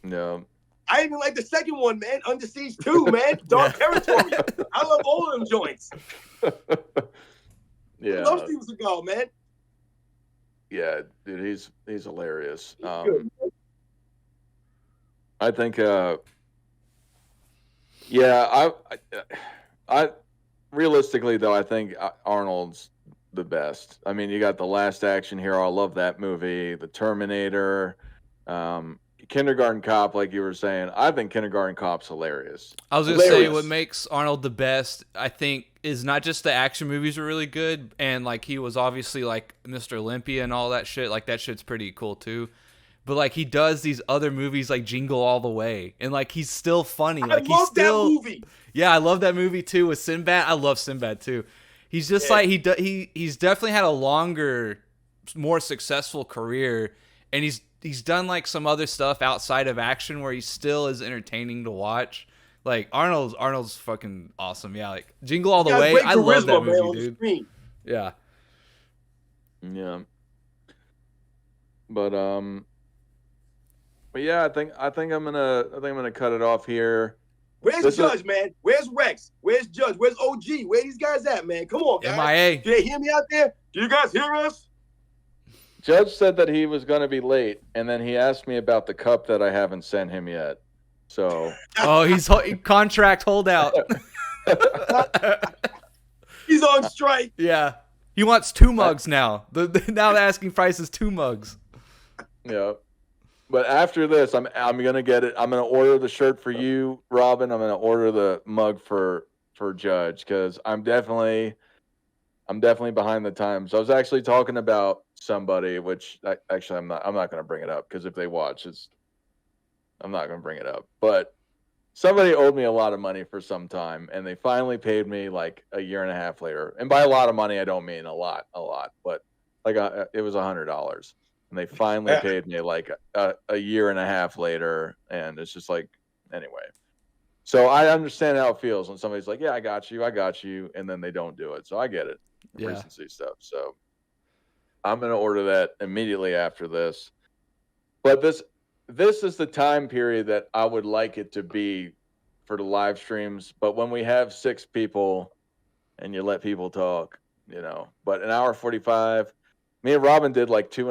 No. I even like the second one, man. Under Siege 2, man. Dark Territory. I love all of them joints. Yeah. I love Steven Seagal, man. Yeah, dude, he's hilarious. Good. I think, I realistically though, I think Arnold's the best. I mean, you got The Last Action Hero. I love that movie. The Terminator, Kindergarten Cop, like you were saying. I think Kindergarten Cop's hilarious. I was gonna say what makes Arnold the best, I think, is not just the action movies are really good, and like he was obviously like Mr. Olympia and all that shit. Like that shit's pretty cool too. But like he does these other movies like Jingle All the Way, and like he's still funny. Like I love that movie. Yeah, I love that movie too with Sinbad. I love Sinbad too. He's just like he's definitely had a longer, more successful career, and he's done like some other stuff outside of action where he still is entertaining to watch. Like Arnold's fucking awesome. Yeah, like Jingle All the Way. I love that movie, dude. Yeah. Yeah. But yeah, I think I'm gonna cut it off here. Where's Judge, man? Where's Rex? Where's Judge? Where's OG? Where these guys at, man? Come on, guys. MIA. Do they hear me out there? Do you guys hear us? Judge said that he was gonna be late, and then he asked me about the cup that I haven't sent him yet. So he's contract holdout. He's on strike. Yeah. He wants 2 mugs now. Now the asking price is 2 mugs. Yeah. But after this, I'm gonna get it. I'm gonna order the shirt for you, Robin. I'm gonna order the mug for Judge, because I'm definitely behind the times. I was actually talking about somebody, which actually I'm not gonna bring it up, because if they watch, I'm not gonna bring it up. But somebody owed me a lot of money for some time, and they finally paid me like a year and a half later. And by a lot of money, I don't mean a lot, but like it was $100. And they finally paid me like a year and a half later, and it's just like, anyway. So I understand how it feels when somebody's like, "Yeah, I got you," and then they don't do it. So I get it, recency stuff. So I'm gonna order that immediately after this. But this is the time period that I would like it to be for the live streams. But when we have 6 people, and you let people talk, But an hour 45. Me and Robin did like 2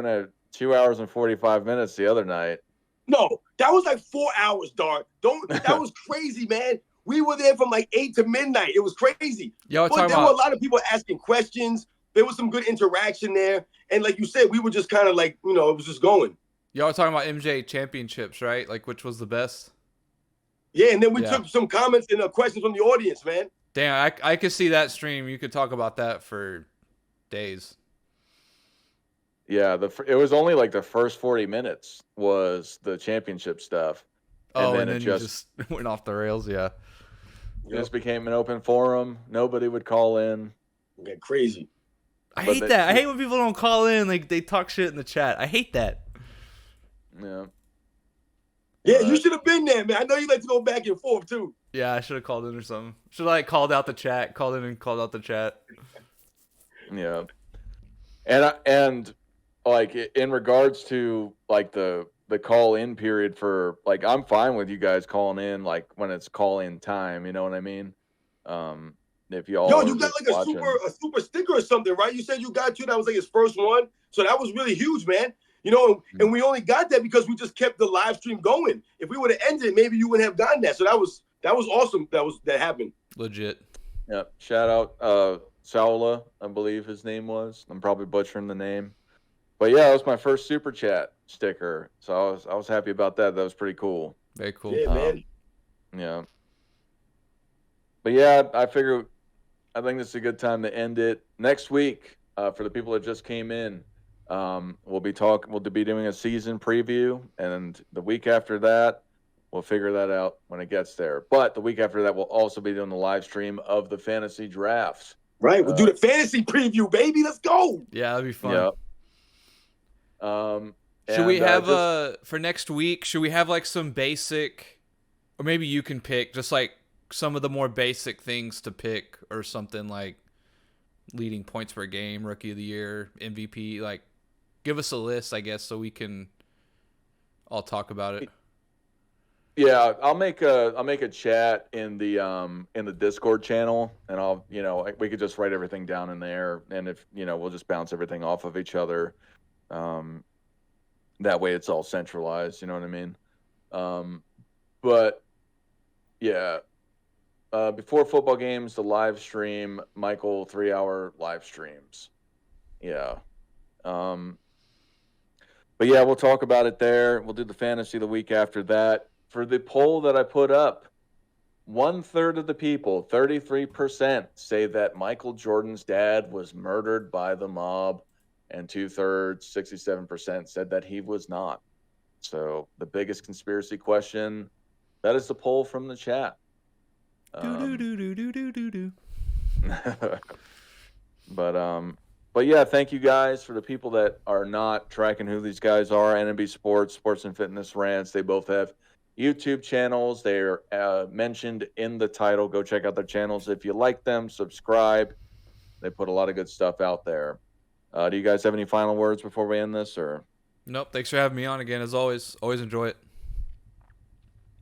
hours and 45 minutes the other night. No, that was like 4 hours, dog. That was crazy, man. We were there from like 8 to midnight. It was crazy. Yo, but there were a lot of people asking questions. There was some good interaction there. And like you said, we were just kind of like, it was just going. Y'all were talking about MJ championships, right? Like, which was the best? Yeah, and then we took some comments and questions from the audience, man. Damn, I could see that stream. You could talk about that for days. Yeah, it was only like the first 40 minutes was the championship stuff. And then it just went off the rails, yeah. It just became an open forum. Nobody would call in. Get crazy. I hate that. I hate when people don't call in, like they talk shit in the chat. I hate that. Yeah. Yeah, you should have been there, man. I know you like to go back and forth too. Yeah, I should have called in or something. Should have called out the chat. Called in and called out the chat. Yeah. And like in regards to like the call in period for like, I'm fine with you guys calling in like when it's call in time, you know what I mean? If y'all you got like a super sticker or something, right? You said you got that was like his first one. So that was really huge, man. And we only got that because we just kept the live stream going. If we would have ended, maybe you wouldn't have gotten that. So that was awesome. That happened. Legit. Yeah. Shout out Saula, I believe his name was. I'm probably butchering the name. But yeah, that was my first super chat sticker. So I was happy about that. That was pretty cool. Very cool. Yeah, man. Yeah. But yeah, I think this is a good time to end it. Next week, for the people that just came in, we'll be doing a season preview, and the week after that, we'll figure that out when it gets there. But the week after that, we'll also be doing the live stream of the fantasy drafts. Right, we'll do the fantasy preview, baby. Let's go. Yeah, that'd be fun. Yeah. Should we have for next week? Should we have like some basic, or maybe you can pick just like some of the more basic things to pick, or something like leading points per game, rookie of the year, MVP. Like, give us a list, I guess, so we can all talk about it. Yeah, I'll make a chat in the Discord channel, and we could just write everything down in there, and if we'll just bounce everything off of each other. That way it's all centralized, you know what I mean? But yeah, before football games, the live stream, Michael 3-hour live streams. Yeah. But yeah, we'll talk about it there. We'll do the fantasy the week after that. For the poll that I put up, 1/3 of the people, 33%, say that Michael Jordan's dad was murdered by the mob, and 2/3, 67%, said that he was not. So the biggest conspiracy question, that is the poll from the chat. But yeah, thank you guys. For the people that are not tracking who these guys are, NMB Sports and Fitness Rants, they both have YouTube channels. They're mentioned in the title. Go check out their channels if you like them. Subscribe. They put a lot of good stuff out there. Do you guys have any final words before we end this, or? Nope. Thanks for having me on again. As always, always enjoy it.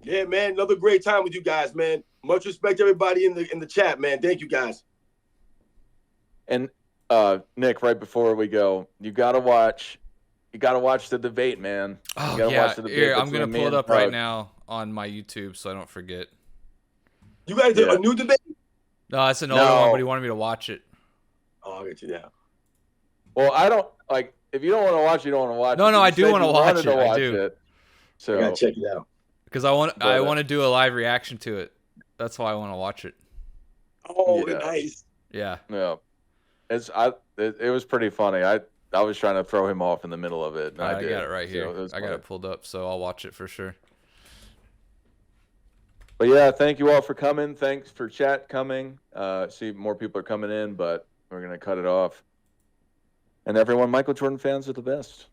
Yeah, man. Another great time with you guys, man. Much respect to everybody in the chat, man. Thank you, guys. And Nick, right before we go, you gotta watch the debate, man. Oh, you gotta yeah. watch the debate. Here, I'm going between to me pull it and up right Doug. now on my YouTube so I don't forget. You guys did a new debate? No, it's an older one, but he wanted me to watch it. Oh, I get you now. Well, I don't like if you don't want to watch, you don't want to watch. No, it. no, You I do said wanna you watch wanted it. to I watch do. it. So I gotta check it out. Because I want to do a live reaction to it. That's why I want to watch it. Oh, Yeah. nice. Yeah. Yeah, it was pretty funny. I was trying to throw him off in the middle of it. And I I did. got it right here. So was I got funny. it pulled up, so I'll watch it for sure. But yeah, thank you all for coming. Thanks for chat coming. See, more people are coming in, but we're gonna cut it off. And everyone, Michael Jordan fans are the best.